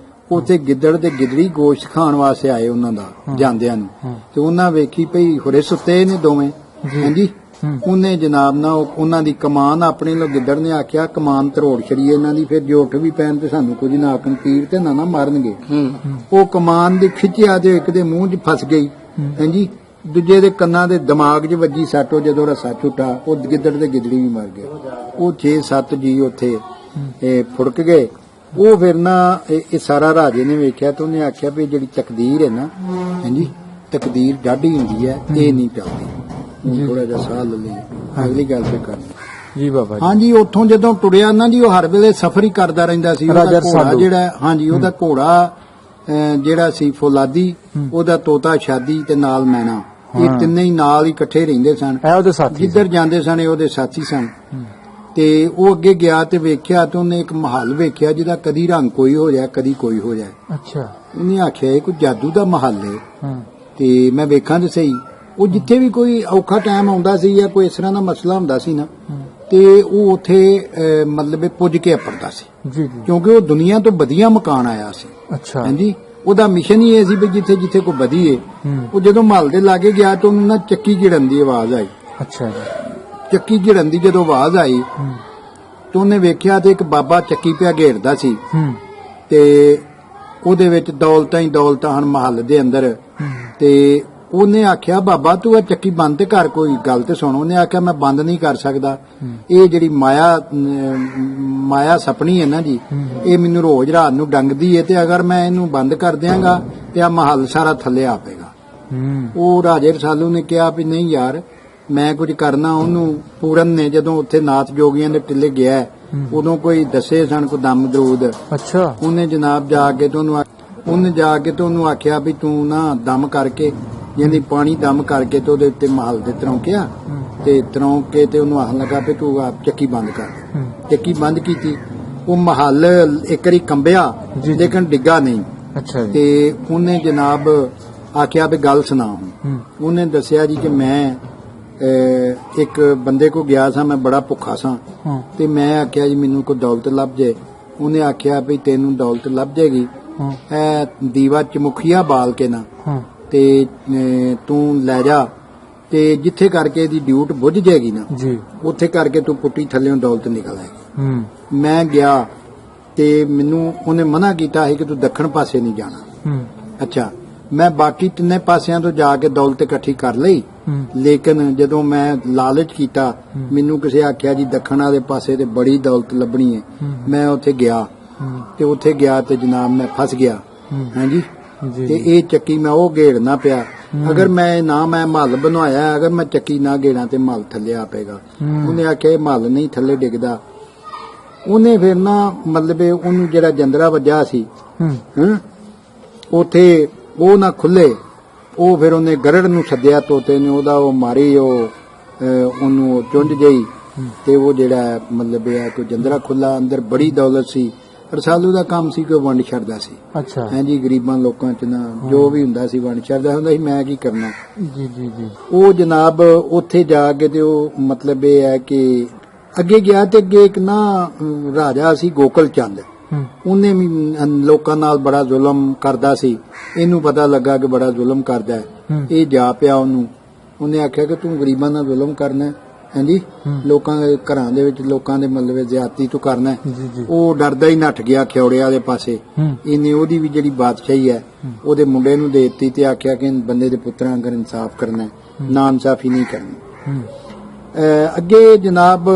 ਉੱਥੇ ਗਿੱਦੜ ਤੇ ਗਿੱਦੜੀ ਗੋਸ਼ਤ ਖਾਣ ਵਾਸਤੇ ਆਏ ਉਹਨਾਂ ਦਾ ਜਾਂਦਿਆਂ ਨੂੰ, ਤੇ ਉਹਨਾਂ ਵੇਖੀ ਭਈ ਹੁਰੇ ਸੁੱਤੇ ਨੇ ਦੋਵੇਂ। ਹਾਂਜੀ, ਉਹਨੇ ਜਨਾਬ ਨਾ ਉਹਨਾਂ ਦੀ ਕਮਾਨ ਆਪਣੇ ਲੋ ਗਿੱਦੜ ਨੇ ਆਖਿਆ ਕਮਾਨ ਤਰੋੜ ਛੜੀਏ ਇਹਨਾਂ ਦੀ, ਫਿਰ ਜੇ ਉੱਠ ਵੀ ਪੈਣ ਤੇ ਸਾਨੂੰ ਕੁਝ ਨਾ ਆਖਣ, ਪੀਰ ਤੇ ਨਾ ਮਾਰਨਗੇ। ਉਹ ਕਮਾਨ ਦੇ ਖਿੱਚਿਆ ਤੇ ਇੱਕ ਦੇ ਮੂੰਹ 'ਚ ਫਸ ਗਈ। ਹਾਂਜੀ, ਦੂਜੇ ਦੇ ਕੰਨਾਂ ਦੇ ਦਿਮਾਗ 'ਚ ਵੱਜੀ ਸੱਟ, ਉਹ ਜਦੋਂ ਰੱਸਾ ਛੁੱਟਾ ਉਹ ਗਿੱਦੜ ਤੇ ਗਿੱਦੜੀ ਵੀ ਮਰ ਗਏ। ਉਹ 6-7 ਜੀ ਉੱਥੇ ਫੁੜਕ ਗਏ। ਉਹ ਫਿਰ ਨਾ ਇਹ ਸਾਰਾ ਰਾਜੇ ਨੇ ਵੇਖਿਆ ਤੇ ਉਹਨੇ ਆਖਿਆ ਵੀ ਜਿਹੜੀ ਤਕਦੀਰ ਹੈ ਨਾ, ਹਾਂਜੀ ਤਕਦੀਰ ਡਾਢੀ ਹੁੰਦੀ ਹੈ, ਇਹ ਨਹੀਂ ਟਲਦੀ। ਥੋੜਾ ਜਿਹਾ ਸਾਹ ਲੈ ਲਈ, ਅਗਲੀ ਗੱਲ ਤੇ ਕਰਨੀ ਜੀ ਬਾਬਾ ਜੀ। ਹਾਂਜੀ, ਉੱਥੋਂ ਜਦੋਂ ਟੁਰਿਆ ਨਾ ਜੀ, ਉਹ ਹਰ ਵੇਲੇ ਸਫ਼ਰ ਹੀ ਕਰਦਾ ਰਹਿੰਦਾ ਸੀ। ਉਹਦਾ ਘੋੜਾ ਜਿਹੜਾ, ਹਾਂਜੀ ਉਹਦਾ ਘੋੜਾ ਜਿਹੜਾ ਸੀ ਫੌਲਾਦੀ, ਉਹਦਾ ਤੋਤਾ ਸ਼ਾਦੀ ਤੇ ਨਾਲ ਮੈਣਾ, ਇਹ ਤਿੰਨੇ ਹੀ ਨਾਲ ਹੀ ਇਕੱਠੇ ਰਹਿੰਦੇ ਸਨ। ਉਹਦੇ ਸਾਥੀ ਜਿੱਧਰ ਜਾਂਦੇ ਸਨ ਇਹ ਉਹਦੇ ਸਾਥੀ ਸਨ। ਤੇ ਉਹ ਅੱਗੇ ਗਿਆ ਤੇ ਵੇਖਿਆ ਤੇ ਉਹਨੇ ਇੱਕ ਮਹੱਲ ਵੇਖਿਆ ਜਿਹਦਾ ਕਦੀ ਰੰਗ ਕੋਈ ਹੋ ਜਾਏ ਕਦੀ ਕੋਈ ਹੋ ਜਾਏ। ਅੱਛਾ, ਉਹਨੇ ਉਹਨੇ ਆਖਿਆ ਇਹ ਕੋਈ ਜਾਦੂ ਦਾ ਮਹੱਲ ਹੈ ਤੇ ਮੈਂ ਵੇਖਾਂ ਤੇ ਸਹੀ। ਉਹ ਜਿੱਥੇ ਵੀ ਕੋਈ ਔਖਾ ਟਾਈਮ ਆਉਂਦਾ ਸੀ ਜਾਂ ਕੋਈ ਇਸ ਤਰ੍ਹਾਂ ਦਾ ਮਸਲਾ ਹੁੰਦਾ ਸੀ ਨਾ, ਤੇ ਉਹ ਉੱਥੇ ਮਤਲਬ ਪੁੱਜ ਕੇ ਆਪੜਦਾ ਸੀ, ਜੀ ਜੀ, ਕਿਉਂਕਿ ਉਹ ਦੁਨੀਆ ਤੋਂ ਵਧੀਆ ਮਕਾਨ ਆਇਆ ਸੀ। ਅੱਛਾ, ਹਾਂਜੀ, ਉਹਦਾ ਮਿਸ਼ਨ ਹੀ ਇਹ ਸੀ ਵੀ ਜਿੱਥੇ ਜਿੱਥੇ ਕੋਈ ਵਧੀਏ। ਉਹ ਜਦੋਂ ਮਹੱਲ ਦੇ ਲਾਗੇ ਗਿਆ ਤਾਂ ਉਹਨੂੰ ਨਾ ਚੱਕੀ ਝਿੜਨ ਦੀ ਆਵਾਜ਼ ਆਈ। ਅੱਛਾ ਜੀ, ਚੱਕੀ ਝਿੜਨ ਦੀ ਜਦੋਂ ਆਵਾਜ਼ ਆਈ ਤਾਂ ਉਹਨੇ ਵੇਖਿਆ ਤੇ ਇੱਕ ਬਾਬਾ ਚੱਕੀ ਪਿਆ ਘੇਰਦਾ ਸੀ, ਤੇ ਉਹਦੇ ਵਿੱਚ ਦੌਲਤਾਂ ਹੀ ਦੌਲਤਾਂ ਹਨ ਮਹੱਲ ਦੇ ਅੰਦਰ। ਤੇ ਉਹਨੇ ਆਖਿਆ ਬਾਬਾ ਤੂੰ ਇਹ ਚੱਕੀ ਬੰਦ ਤੇ ਕਰ, ਕੋਈ ਗੱਲ ਤੇ ਸੁਣ। ਉਹਨੇ ਆਖਿਆ ਮੈਂ ਬੰਦ ਨਹੀਂ ਕਰ ਸਕਦਾ, ਇਹ ਜਿਹੜੀ ਮਾਇਆ ਸਪਣੀ ਹੈ ਨਾ ਜੀ, ਇਹ ਮੈਨੂੰ ਰੋਜ਼ ਰਾਤ ਨੂੰ ਡੰਗਦੀ ਹੈ, ਤੇ ਅਗਰ ਮੈਂ ਇਹਨੂੰ ਬੰਦ ਕਰ ਦਿਆਂਗਾ ਤੇ ਆ ਮਹੱਲ ਸਾਰਾ ਥੱਲੇ ਆ ਪਏਗਾ। ਉਹ ਰਾਜੇ ਰਸਾਲੂ ਨੇ ਕਿਹਾ ਵੀ ਨਹੀਂ ਯਾਰ ਮੈਂ ਕੁਝ ਕਰਨਾ। ਉਹਨੂੰ ਪੂਰਨ ਨੇ ਜਦੋਂ ਉੱਥੇ ਨਾਥ ਜੋਗੀਆਂ ਦੇ ਟਿੱਲੇ ਗਿਆ, ਉਦੋਂ ਕੋਈ ਦੱਸੇ ਸਨ ਕੋਈ ਦਮ ਦਰੂਦ। ਅੱਛਾ, ਉਹਨੇ ਜਨਾਬ ਜਾ ਕੇ ਤੇ ਉਹਨੂੰ ਆਖਿਆ ਵੀ ਤੂੰ ਨਾ ਦਮ ਕਰਕੇ, ਯਾਨੀ ਪਾਣੀ ਦਮ ਕਰਕੇ ਤੇ ਉਹਦੇ ਉੱਤੇ ਮਹੱਲ ਦੇ ਤਰੌਂਕਿਆ, ਤੇ ਤਰੌਂਕ ਕੇ ਤੇ ਉਹਨੂੰ ਆਖਣ ਲੱਗਾ ਵੀ ਤੂੰ ਆਪ ਚੱਕੀ ਬੰਦ ਕਰ। ਚੱਕੀ ਬੰਦ ਕੀਤੀ, ਉਹ ਮਹੱਲ ਇੱਕ ਵਾਰੀ ਕੰਬਿਆ ਲੇਕਿਨ ਡਿੱਗਾ ਨਹੀਂ। ਅੱਛਾ ਜੀ, ਤੇ ਉਹਨੇ ਜਨਾਬ ਆਖਿਆ ਵੀ ਗੱਲ ਸੁਣਾ ਹੁਣ। ਉਹਨੇ ਦੱਸਿਆ ਜੀ ਕਿ ਮੈਂ ਇੱਕ ਬੰਦੇ ਕੋ ਗਿਆ ਸਾਂ, ਮੈਂ ਬੜਾ ਭੁੱਖਾ ਸਾਂ, ਤੇ ਮੈਂ ਆਖਿਆ ਜੀ ਮੈਨੂੰ ਕੋਈ ਦੌਲਤ ਲੱਭ ਜੇ। ਉਹਨੇ ਆਖਿਆ ਵੀ ਤੈਨੂੰ ਦੌਲਤ ਲੱਭ ਜਾਏਗੀ, ਇਹ ਦੀਵਾ ਚਮੁਖੀਆ ਬਾਲ ਕੇ ਨਾ ਤੇ ਤੂੰ ਲੈ ਜਾ, ਤੇ ਜਿੱਥੇ ਕਰਕੇ ਇਹਦੀ ਡਿਊਟ ਬੁੱਝ ਜਾਏਗੀ ਨਾ ਜੀ, ਉੱਥੇ ਕਰਕੇ ਤੂੰ ਪੁੱਟੀ ਥੱਲੇੋਂ ਦੌਲਤ ਨਿਕਲ ਆਏਗੀ। ਮੈਂ ਗਿਆ ਤੇ ਮੈਨੂੰ ਉਹਨੇ ਮਨਾ ਕੀਤਾ ਸੀ ਕਿ ਤੂੰ ਦੱਖਣ ਪਾਸੇ ਨਹੀਂ ਜਾਣਾ। ਅੱਛਾ, ਮੈਂ ਬਾਕੀ ਤਿੰਨੇ ਪਾਸਿਆਂ ਤੋਂ ਜਾ ਕੇ ਦੌਲਤ ਇਕੱਠੀ ਕਰ ਲਈ, ਲੇਕਿਨ ਜਦੋਂ ਮੈਂ ਲਾਲਚ ਕੀਤਾ, ਮੈਨੂੰ ਕਿਸੇ ਆਖਿਆ ਜੀ ਦੱਖਣ ਵਾਲੇ ਪਾਸੇ ਤੇ ਬੜੀ ਦੌਲਤ ਲੱਭਣੀ ਹੈ। ਮੈਂ ਉੱਥੇ ਗਿਆ ਤੇ ਜਨਾਬ ਮੈਂ ਫਸ ਗਿਆ। ਹਾਂਜੀ, ਤੇ ਇਹ ਚੱਕੀ ਮੈਂ ਉਹ ਘੇੜਨਾ ਪਿਆ। ਅਗਰ ਮੈਂ ਮਹੱਲ ਬਣਵਾਇਆ, ਅਗਰ ਮੈਂ ਚੱਕੀ ਨਾ ਘੇੜਾਂ ਤੇ ਮਹੱਲ ਥੱਲੇ ਆ ਪਏਗਾ। ਉਹਨੇ ਆਖਿਆ ਮਹੱਲ ਨਹੀਂ ਥੱਲੇ ਡਿੱਗਦਾ। ਉਹਨੇ ਫਿਰ ਨਾ ਮਤਲਬ ਉਹਨੂੰ ਜਿਹੜਾ ਜੰਦਰਾ ਵੱਜਾ ਸੀ ਉੱਥੇ ਉਹ ਨਾ ਖੁੱਲੇ, ਉਹ ਫਿਰ ਉਹਨੇ ਗਰੜ ਨੂੰ ਸੱਦਿਆ ਤੋਤੇ ਨੇ, ਉਹਦਾ ਉਹ ਮਾਰੀ, ਉਹਨੂੰ ਚੁੰਝ ਗਈ, ਤੇ ਉਹ ਜਿਹੜਾ ਮਤਲਬ ਇਹ ਕੋਈ ਜੰਦਰਾ ਖੁੱਲਾ, ਅੰਦਰ ਬੜੀ ਦੌਲਤ ਸੀ। ਰਸਾਲੂ ਦਾ ਕੰਮ ਸੀ ਕਿ ਉਹ ਵੰਡ ਛੱਡਦਾ ਸੀ। ਅੱਛਾ, ਹਾਂਜੀ, ਗਰੀਬਾਂ ਲੋਕਾਂ ਚ ਨਾ ਜੋ ਵੀ ਹੁੰਦਾ ਸੀ ਵੰਡ ਛੱਡਦਾ ਹੁੰਦਾ ਸੀ। ਮੈਂ ਕੀ ਕਰਨਾ। ਜੀ ਜੀ ਜੀ, ਉਹ ਜਨਾਬ ਉੱਥੇ ਜਾ ਕੇ ਤੇ ਉਹ ਮਤਲਬ ਇਹ ਹੈ ਕਿ ਅੱਗੇ ਗਿਆ ਤੇ ਅੱਗੇ ਇੱਕ ਨਾ ਰਾਜਾ ਸੀ ਗੋਕਲ ਚੰਦ, ਉਹਨੇ ਵੀ ਲੋਕਾਂ ਨਾਲ ਬੜਾ ਜ਼ੁਲਮ ਕਰਦਾ ਸੀ। ਇਹਨੂੰ ਪਤਾ ਲੱਗਾ ਕਿ ਬੜਾ ਜ਼ੁਲਮ ਕਰਦਾ ਹੈ। ਇਹ ਜਾ ਪਿਆ ਉਹਨੂੰ, ਉਹਨੇ ਆਖਿਆ ਕਿ ਤੂੰ ਗਰੀਬਾਂ ਨਾਲ ਜ਼ੁਲਮ ਕਰਨਾ, ਹਾਂਜੀ ਲੋਕਾਂ ਦੇ ਘਰਾਂ ਦੇ ਵਿੱਚ ਲੋਕਾਂ ਦੇ ਮਤਲਬ ਜ਼ਿਆਦਤੀ ਤੂੰ ਕਰਨਾ। ਉਹ ਡਰਦਾ ਹੀ ਨੱਠ ਗਿਆ ਖਿਉੜਿਆਂ ਦੇ ਪਾਸੇ। ਇਹਨੇ ਉਹਦੀ ਵੀ ਜਿਹੜੀ ਬਾਦਸ਼ਾਹੀ ਹੈ ਉਹਦੇ ਮੁੰਡੇ ਨੂੰ ਦੇ ਦਿੱਤੀ ਤੇ ਆਖਿਆ ਕਿ ਬੰਦੇ ਦੇ ਪੁੱਤਰਾਂ ਅੰਦਰ ਇਨਸਾਫ ਕਰਨਾ, ਨਾ ਇਨਸਾਫੀ ਨਹੀਂ ਕਰਨੀ। ਅੱਗੇ ਜਨਾਬ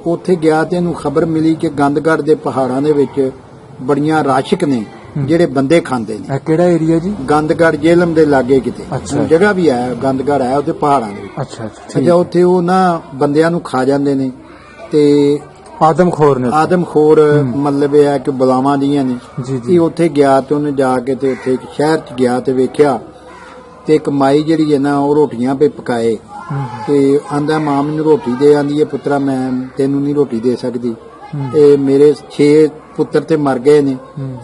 ਉੱਥੇ ਗਿਆ ਤੇ ਇਹਨੂੰ ਖਬਰ ਮਿਲੀ ਕਿ ਗੰਦਗੜ੍ਹ ਦੇ ਪਹਾੜਾਂ ਦੇ ਵਿੱਚ ਬੜੀਆਂ ਰਾਸ਼ਕ ਨੇ ਜਿਹੜੇ ਬੰਦੇ ਖਾਂਦੇ ਨੇ। ਕਿਹੜਾ ਏਰੀਆ ਜੀ? ਗੰਦਗੜ੍ਹ ਜੇਲਮ ਦੇ ਲਾਗੇ ਕਿਤੇ ਜਗ੍ਹਾ ਵੀ ਹੈ, ਗੰਦਗੜ੍ਹ ਹੈ ਉੱਥੇ ਪਹਾੜਾਂ ਦੇ ਵਿੱਚ। ਅੱਛਾ, ਉੱਥੇ ਉਹ ਨਾ ਬੰਦਿਆਂ ਨੂੰ ਖਾ ਜਾਂਦੇ ਨੇ ਤੇ ਆਦਮਖੋਰ ਮਤਲਬ ਇਹ ਹੈ ਕਿ ਬੁਲਾਵਾਂ ਦੀਆਂ ਨੇ। ਇਹ ਉੱਥੇ ਗਿਆ ਤੇ ਉਹਨੇ ਜਾ ਕੇ ਤੇ ਉੱਥੇ ਇੱਕ ਸ਼ਹਿਰ ਚ ਗਿਆ ਤੇ ਵੇਖਿਆ ਤੇ ਇੱਕ ਮਾਈ ਜਿਹੜੀ ਹੈ ਨਾ ਉਹ ਰੋਟੀਆਂ ਪੇ ਪਕਾਏ, ਤੇ ਆਂਦਾ ਮਾਂ ਮੈਨੂੰ ਰੋਟੀ ਦੇ। ਆਂਦੀ ਹੈ ਪੁੱਤਰਾ ਮੈਂ ਤੈਨੂੰ ਨਹੀਂ ਰੋਟੀ ਦੇ ਸਕਦੀ, ਇਹ ਮੇਰੇ 6 ਪੁੱਤਰ ਤੇ ਮਰ ਗਏ ਨੇ,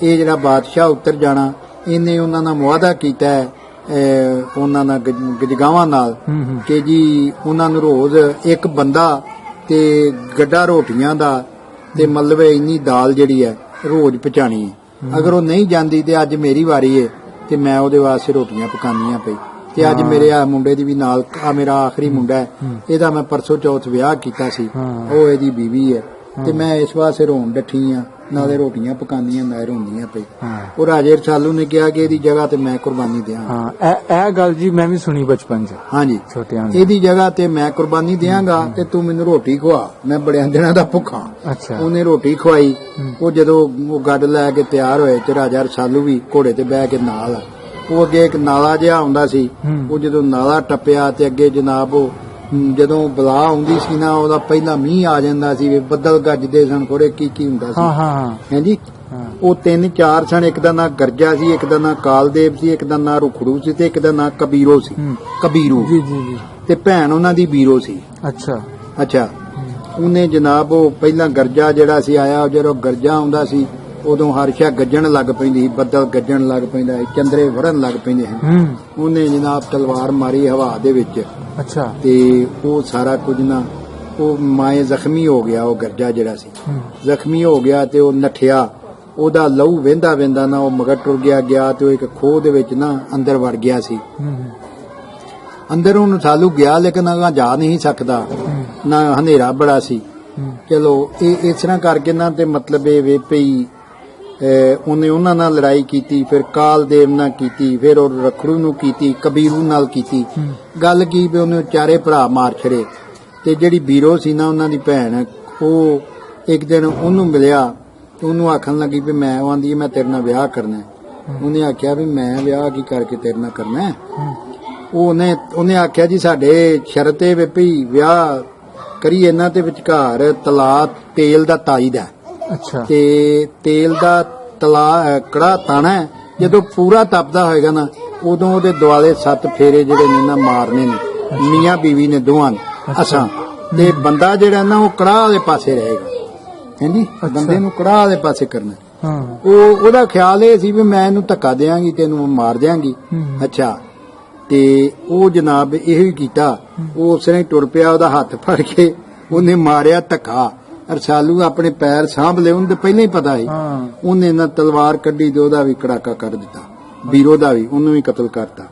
ਇਹ ਜਿਹੜਾ ਬਾਦਸ਼ਾਹ ਉੱਤਰ ਜਾਣਾ, ਇਹਨੇ ਉਹਨਾਂ ਨਾਲ ਮੁਆਦਾ ਕੀਤਾ ਹੈ ਉਹਨਾਂ ਨਾਲ ਗਜਗਾਵਾਂ ਨਾਲ ਕਿ ਜੀ ਉਹਨਾਂ ਨੂੰ ਰੋਜ਼ ਇੱਕ ਬੰਦਾ ਤੇ ਗੱਡਾ ਰੋਟੀਆਂ ਦਾ ਤੇ ਮਤਲਬ ਇੰਨੀ ਦਾਲ ਜਿਹੜੀ ਹੈ ਰੋਜ਼ ਪਹੁੰਚਾਣੀ ਹੈ। ਅਗਰ ਉਹ ਨਹੀਂ ਜਾਂਦੀ ਤੇ ਅੱਜ ਮੇਰੀ ਵਾਰੀ ਏ ਤੇ ਮੈਂ ਉਹਦੇ ਵਾਸਤੇ ਰੋਟੀਆਂ ਪਕਾਉਣੀਆਂ ਪਈ। ਤੇ ਅੱਜ ਮੇਰੇ ਆ ਮੁੰਡੇ ਦੀ ਵੀ ਨਾਲ ਆ ਮੇਰਾ ਆਖਰੀ ਮੁੰਡਾ ਹੈ, ਇਹਦਾ ਮੈਂ ਪਰਸੋਂ ਚੌਥ ਵਿਆਹ ਕੀਤਾ ਸੀ, ਉਹ ਇਹਦੀ ਬੀਵੀ ਹੈ ਤੇ ਮੈਂ ਇਸ ਵਾਸਤੇ ਰੋਣ ਡੱਠੀ ਆ, ਨਾਲੇ ਰੋਟੀਆਂ ਪਕਾਉਂਦੀਆਂ ਨਾਲੇ ਰੋਂਦੀਆਂ ਪਈ। ਉਹ ਰਾਜੇ ਰਸਾਲੂ ਨੇ ਕਿਹਾ ਕਿ ਇਹਦੀ ਜਗ੍ਹਾ ਤੇ ਮੈਂ ਕੁਰਬਾਨੀ ਦਿਆਂਗਾ। ਇਹ ਗੱਲ ਜੀ ਮੈਂ ਵੀ ਸੁਣੀ ਬਚਪਨ ਚ। ਹਾਂਜੀ, ਛੋਟਿਆਂ ਇਹਦੀ ਜਗ੍ਹਾ ਤੇ ਮੈਂ ਕੁਰਬਾਨੀ ਦਿਆਂਗਾ ਤੇ ਤੂੰ ਮੈਨੂੰ ਰੋਟੀ ਖਵਾ, ਮੈਂ ਬੜਿਆਂ ਦਿਨਾਂ ਦਾ ਭੁੱਖਾ। ਅੱਛਾ। ਉਹਨੇ ਰੋਟੀ ਖਵਾਈ। ਉਹ ਜਦੋਂ ਉਹ ਗੱਡ ਲੈ ਕੇ ਤਿਆਰ ਹੋਏ ਤੇ ਰਾਜਾ ਰਸਾਲੂ ਵੀ ਘੋੜੇ ਤੇ ਬਹਿ ਕੇ ਨਾਲ, ਉਹ ਅੱਗੇ ਇੱਕ ਨਾਲਾ ਜਿਹਾ ਆਉਂਦਾ ਸੀ, ਉਹ ਜਦੋਂ ਨਾਲਾ ਟੱਪਿਆ ਤੇ ਅੱਗੇ ਜਨਾਬ ਉਹ ਜਦੋਂ ਬਲਾ ਆਉਂਦੀ ਸੀ ਨਾ, ਉਹਦਾ ਪਹਿਲਾਂ ਮੀਂਹ ਆ ਜਾਂਦਾ ਸੀ, ਬੱਦਲ ਗੱਜਦੇ ਸਨ, ਥੋੜੇ ਕੀ ਹੁੰਦਾ ਸੀ। ਹਾਂਜੀ, ਉਹ 3-4 ਸਨ। ਇੱਕ ਦਾ ਨਾਂ ਗਰਜਾ ਸੀ, ਇੱਕ ਦਾ ਨਾਂ ਕਾਲਦੇਵ ਸੀ, ਇੱਕ ਦਾ ਨਾਂ ਰੁਖੜੂ ਸੀ ਤੇ ਇੱਕ ਦਾ ਨਾਂ ਕਬੀਰੋ ਸੀ। ਕਬੀਰੂ ਜੀ ਜੀ ਜੀ। ਤੇ ਭੈਣ ਉਹਨਾਂ ਦੀ ਬੀਰੋ ਸੀ। ਅੱਛਾ ਅੱਛਾ। ਉਹਨੇ ਜਨਾਬ ਉਹ ਪਹਿਲਾਂ ਗਰਜਾ ਜਿਹੜਾ ਸੀ ਆਇਆ, ਜਦੋਂ ਗਰਜਾ ਆਉਂਦਾ ਸੀ ਉਦੋਂ ਹਰਸ਼ਾ ਗੱਜਣ ਲੱਗ ਪੈਂਦੀ ਸੀ, ਬੱਦਲ ਗੱਜਣ ਲੱਗ ਪੈਂਦਾ ਸੀ, ਚੰਦਰੇ ਵੜਨ ਲੱਗ ਪੈਂਦੇ ਹਨ। ਉਹਨੇ ਜਨਾਬ ਤਲਵਾਰ ਮਾਰੀ ਹਵਾ ਦੇ ਵਿੱਚ। ਅੱਛਾ। ਤੇ ਉਹ ਸਾਰਾ ਕੁਝ ਨਾ, ਉਹ ਮਾਏ ਜ਼ਖਮੀ ਹੋ ਗਿਆ, ਉਹ ਗਰਜਾ ਜਿਹੜਾ ਸੀ ਜ਼ਖਮੀ ਹੋ ਗਿਆ ਤੇ ਉਹ ਨੱਠਿਆ, ਉਹਦਾ ਲਹੂ ਵਹਿੰਦਾ ਵਹਿੰਦਾ ਨਾ ਉਹ ਮਗਰ ਟੁਰ ਗਿਆ ਤੇ ਉਹ ਇੱਕ ਖੋਹ ਦੇ ਵਿੱਚ ਨਾ ਅੰਦਰ ਵੜ ਗਿਆ ਸੀ। ਅੰਦਰ ਉਹਨੂੰ ਰਸਾਲੂ ਗਿਆ ਲੇਕਿਨ ਅਗਾ ਜਾ ਨਹੀਂ ਸਕਦਾ, ਨਾ ਹਨੇਰਾ ਬੜਾ ਸੀ। ਚਲੋ ਇਹ ਇਸ ਤਰ੍ਹਾਂ ਕਰਕੇ ਨਾ ਤੇ ਮਤਲਬ ਇਹ ਵੇ ਪਈ ਉਹਨੇ ਉਹਨਾਂ ਨਾਲ ਲੜਾਈ ਕੀਤੀ, ਫਿਰ ਕਾਲਦੇਵ ਨਾਲ ਕੀਤੀ, ਫਿਰ ਉਹ ਰਖੜੂ ਨੂੰ ਕੀਤੀ, ਕਬੀਰੂ ਨਾਲ ਕੀਤੀ। ਗੱਲ ਕੀ ਵੀ ਉਹਨੇ ਚਾਰੇ ਭਰਾ ਮਾਰ ਛੜੇ। ਤੇ ਜਿਹੜੀ ਬੀਰੋ ਸੀ ਨਾ ਉਹਨਾਂ ਦੀ ਭੈਣ, ਉਹ ਇੱਕ ਦਿਨ ਉਹਨੂੰ ਮਿਲਿਆ ਤੇ ਉਹਨੂੰ ਆਖਣ ਲੱਗੀ ਵੀ ਮੈਂ, ਉਹ ਆਂਦੀ ਮੈਂ ਤੇਰੇ ਨਾਲ ਵਿਆਹ ਕਰਨਾ। ਉਹਨੇ ਆਖਿਆ ਵੀ ਮੈਂ ਵਿਆਹ ਕੀ ਕਰਕੇ ਤੇਰੇ ਨਾਲ ਕਰਨਾ। ਉਹਨੇ ਆਖਿਆ ਜੀ ਸਾਡੇ ਸ਼ਰਤ ਏ ਵੀ ਵਿਆਹ ਕਰੀ ਇਹਨਾਂ ਤੇ ਵਿਚਕਾਰ ਤਲਾ ਤੇਲ ਦਾ ਤਾਈਦਾ। ਅੱਛਾ। ਤੇ ਤੇਲ ਦਾ ਤਲਾ ਕੜਾ ਤਾਣਾ, ਜਦੋਂ ਪੂਰਾ ਤਪਦਾ ਹੋਏਗਾ ਨਾ ਉਦੋਂ ਉਹਦੇ ਦੁਆਲੇ 7 ਫੇਰੇ ਜਿਹੜੇ ਨੇ ਨਾ ਮਾਰਨੇ ਨੇ, ਮੀਆਂ ਬੀਵੀ ਨੇ ਦੋਵਾਂ ਨੇ ਅਸਾਂ। ਤੇ ਬੰਦਾ ਜਿਹੜਾ ਨਾ ਉਹ ਕੜਾਹ ਵਾਲੇ ਪਾਸੇ ਰਹੇਗਾ। ਹਾਂਜੀ, ਬੰਦੇ ਨੂੰ ਕੜਾਹ ਵਾਲੇ ਪਾਸੇ ਕਰਨਾ। ਉਹਦਾ ਖਿਆਲ ਇਹ ਸੀ ਵੀ ਮੈਂ ਇਹਨੂੰ ਧੱਕਾ ਦਿਆਂਗੀ ਤੈਨੂੰ ਮਾਰ ਦਿਆਂਗੀ। ਅੱਛਾ। ਤੇ ਉਹ ਜਨਾਬ ਇਹੋ ਹੀ ਕੀਤਾ। ਉਹ ਉਸ ਨੇ ਟੁਰ ਪਿਆ, ਉਹਦਾ ਹੱਥ ਫੜ ਕੇ ਉਹਨੇ ਮਾਰਿਆ ਧੱਕਾ। ਰਸਾਲੂ ਆਪਣੇ ਪੈਰ ਸਾਂਭ ਲਏ, ਉਹਨੂੰ ਤਾਂ ਪਹਿਲਾਂ ਹੀ ਪਤਾ ਸੀ। ਉਹਨੇ ਨਾ ਤਲਵਾਰ ਕੱਢੀ ਤੇ ਉਹਦਾ ਵੀ ਕੜਾਕਾ ਕਰ ਦਿੱਤਾ, ਬੀਰੋ ਦਾ ਵੀ, ਉਹਨੂੰ ਵੀ ਕਤਲ ਕਰਤਾ।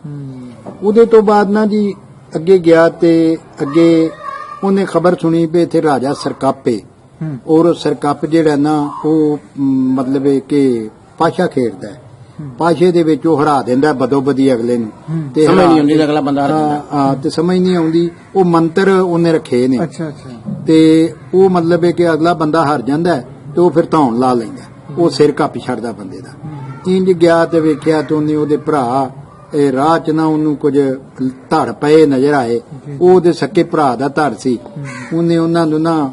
ਉਹਦੇ ਤੋਂ ਬਾਅਦ ਨਾ ਜੀ ਅੱਗੇ ਗਿਆ ਤੇ ਅੱਗੇ ਉਹਨੇ ਖਬਰ ਸੁਣੀ ਵੀ ਇੱਥੇ ਰਾਜਾ ਸਰਕਾਪੇ, ਔਰ ਸਰਕੱਪ ਜਿਹੜਾ ਨਾ ਉਹ ਮਤਲਬ ਕਿ ਪਾਸ਼ਾ ਖੇਡਦਾ ਹੈ। ਪਾਸ਼ੇ ਦੇ ਵਿੱਚ ਉਹ ਹਰਾ ਦਿੰਦਾ ਬਦੋ ਬਦੀ ਅਗਲੇ ਨੂੰ, ਤੇ ਸਮਝ ਨਹੀਂ ਆਉਂਦੀ ਅਗਲਾ ਬੰਦਾ ਤੇ ਸਮਝ ਨਹੀਂ ਆਉਂਦੀ। ਉਹ ਮੰਤਰ ਉਹਨੇ ਰੱਖੇ ਨੇ। ਅੱਛਾ ਅੱਛਾ। ਤੇ ਉਹ ਮਤਲਬ ਕਿ ਅਗਲਾ ਬੰਦਾ ਹਾਰ ਜਾਂਦਾ ਤੇ ਉਹ ਫਿਰ ਧੌਣ ਲਾ ਲੈਂਦਾ, ਉਹ ਸਿਰ ਕੱਪ ਛੱਡਦਾ ਬੰਦੇ ਦਾ। ਇੰਜ ਗਿਆ ਤੇ ਵੇਖਿਆ ਤੇ ਉਹਨੇ ਉਹਦੇ ਭਰਾ ਰਾਹ ਚ ਨਾ ਉਹਨੂੰ ਕੁਝ ਧੜ ਪਏ ਨਜ਼ਰ ਆਏ। ਉਹ ਉਹਦੇ ਸਕੇ ਭਰਾ ਦਾ ਧੜ ਸੀ। ਉਹਨੇ ਉਹਨਾਂ ਨੂੰ ਨਾ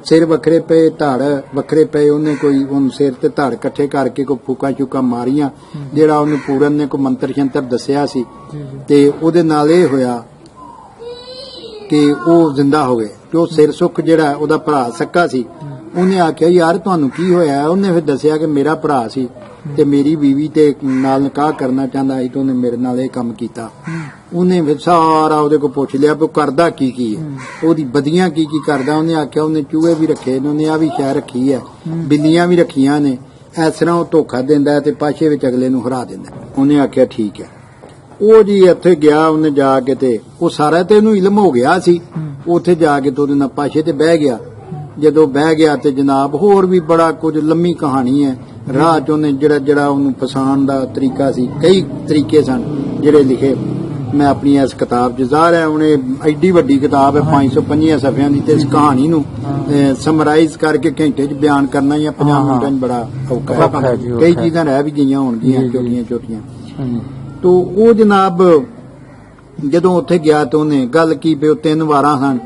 ਸਿਰ ਵੱਖਰੇ ਪਏ, ਧੜ ਵੱਖਰੇ ਪਏ, ਉਹਨੇ ਕੋਈ ਉਹਨੂੰ ਸਿਰ ਤੇ ਧੜ ਇਕੱਠੇ ਕਰਕੇ ਕੋਈ ਫੂਕਾ ਚੂਕਾ ਮਾਰੀਆਂ, ਜਿਹੜਾ ਉਹਨੂੰ ਪੂਰਨ ਨੇ ਕੋਈ ਮੰਤਰ ਸ਼ੰਤਰ ਦੱਸਿਆ ਸੀ। ਤੇ ਉਹਦੇ ਨਾਲ ਇਹ ਹੋਇਆ ਕਿ ਉਹ ਜ਼ਿੰਦਾ ਹੋ ਗਏ। ਤੇ ਉਹ ਸਿਰ ਸੁੱਖ ਜਿਹੜਾ ਉਹਦਾ ਭਰਾ ਸੱਕਾ ਸੀ, ਉਹਨੇ ਆਖਿਆ ਯਾਰ ਤੁਹਾਨੂੰ ਕੀ ਹੋਇਆ। ਉਹਨੇ ਫਿਰ ਦੱਸਿਆ ਕਿ ਮੇਰਾ ਭਰਾ ਸੀ ਤੇ ਮੇਰੀ ਬੀਵੀ ਤੇ ਨਾਲ ਨਿਕਾਹ ਕਰਨਾ ਚਾਹੁੰਦਾ ਸੀ ਤੇ ਉਹਨੇ ਮੇਰੇ ਨਾਲ ਇਹ ਕੰਮ ਕੀਤਾ। ਉਹਨੇ ਫਿਰ ਸਾਰਾ ਉਹਦੇ ਕੋਲ ਪੁੱਛ ਲਿਆ ਵੀ ਕਰਦਾ ਕੀ ਕੀ ਹੈ, ਉਹਦੀ ਬਦੀਆਂ ਕੀ ਕੀ ਕਰਦਾ। ਉਹਨੇ ਆਖਿਆ ਉਹਨੇ ਚੂਹੇ ਵੀ ਰੱਖੇ ਨੇ, ਉਹਨੇ ਆ ਵੀ ਸ਼ੈ ਰੱਖੀ ਹੈ, ਬਿੱਲੀਆਂ ਵੀ ਰੱਖੀਆਂ ਨੇ। ਇਸ ਤਰ੍ਹਾਂ ਉਹ ਧੋਖਾ ਦਿੰਦਾ ਤੇ ਪਾਸ਼ੇ ਵਿੱਚ ਅਗਲੇ ਨੂੰ ਹਰਾ ਦਿੰਦਾ। ਉਹਨੇ ਆਖਿਆ ਠੀਕ ਹੈ। ਉਹ ਜੀ ਇੱਥੇ ਗਿਆ, ਉਹਨੇ ਜਾ ਕੇ ਤੇ ਉਹ ਸਾਰਾ ਤੇ ਇਹਨੂੰ ਇਲਮ ਹੋ ਗਿਆ ਸੀ। ਉੱਥੇ ਜਾ ਕੇ ਤੇ ਉਹਦੇ ਨਾਲ ਪਾਸ਼ੇ ਤੇ ਬਹਿ ਗਿਆ। ਜਦੋਂ ਬਹਿ ਗਿਆ ਤੇ ਜਨਾਬ ਹੋਰ ਵੀ ਬੜਾ ਕੁਝ ਲੰਮੀ ਕਹਾਣੀ ਹੈ। ਰਾਹ ਚ ਉਹਨੇ ਜਿਹੜਾ ਉਹਨੂੰ ਫਸਾਉਣ ਦਾ ਤਰੀਕਾ ਸੀ, ਕਈ ਤਰੀਕੇ ਸਨ ਜਿਹੜੇ ਲਿਖੇ। ਮੈਂ ਆਪਣੀ ਇਸ ਕਿਤਾਬ ਚ ਜ਼ਾਹਰ ਹੈ, ਉਹਨੇ ਐਡੀ ਵੱਡੀ ਕਿਤਾਬ ਹੈ 555 ਸਫ਼ਿਆਂ ਦੀ, ਤੇ ਇਸ ਕਹਾਣੀ ਨੂੰ ਸਮਰਾਈਜ਼ ਕਰਕੇ ਘੰਟੇ ਚ ਬਿਆਨ ਕਰਨਾ ਜਾਂ 50 ਮਿੰਟਾਂ ਚ ਬੜਾ ਔਖਾ ਹੈ। ਕਈ ਚੀਜ਼ਾਂ ਰਹਿ ਵੀ ਗਈਆਂ ਹੋਣਗੀਆਂ ਛੋਟੀਆਂ ਛੋਟੀਆਂ। ਤੋ ਉਹ ਜਨਾਬ ਜਦੋਂ ਉੱਥੇ ਗਿਆ ਤੇ ਉਹਨੇ ਗੱਲ ਕੀ ਪਈ, ਉਹ 3 ਵਾਰਾਂ ਸਨ।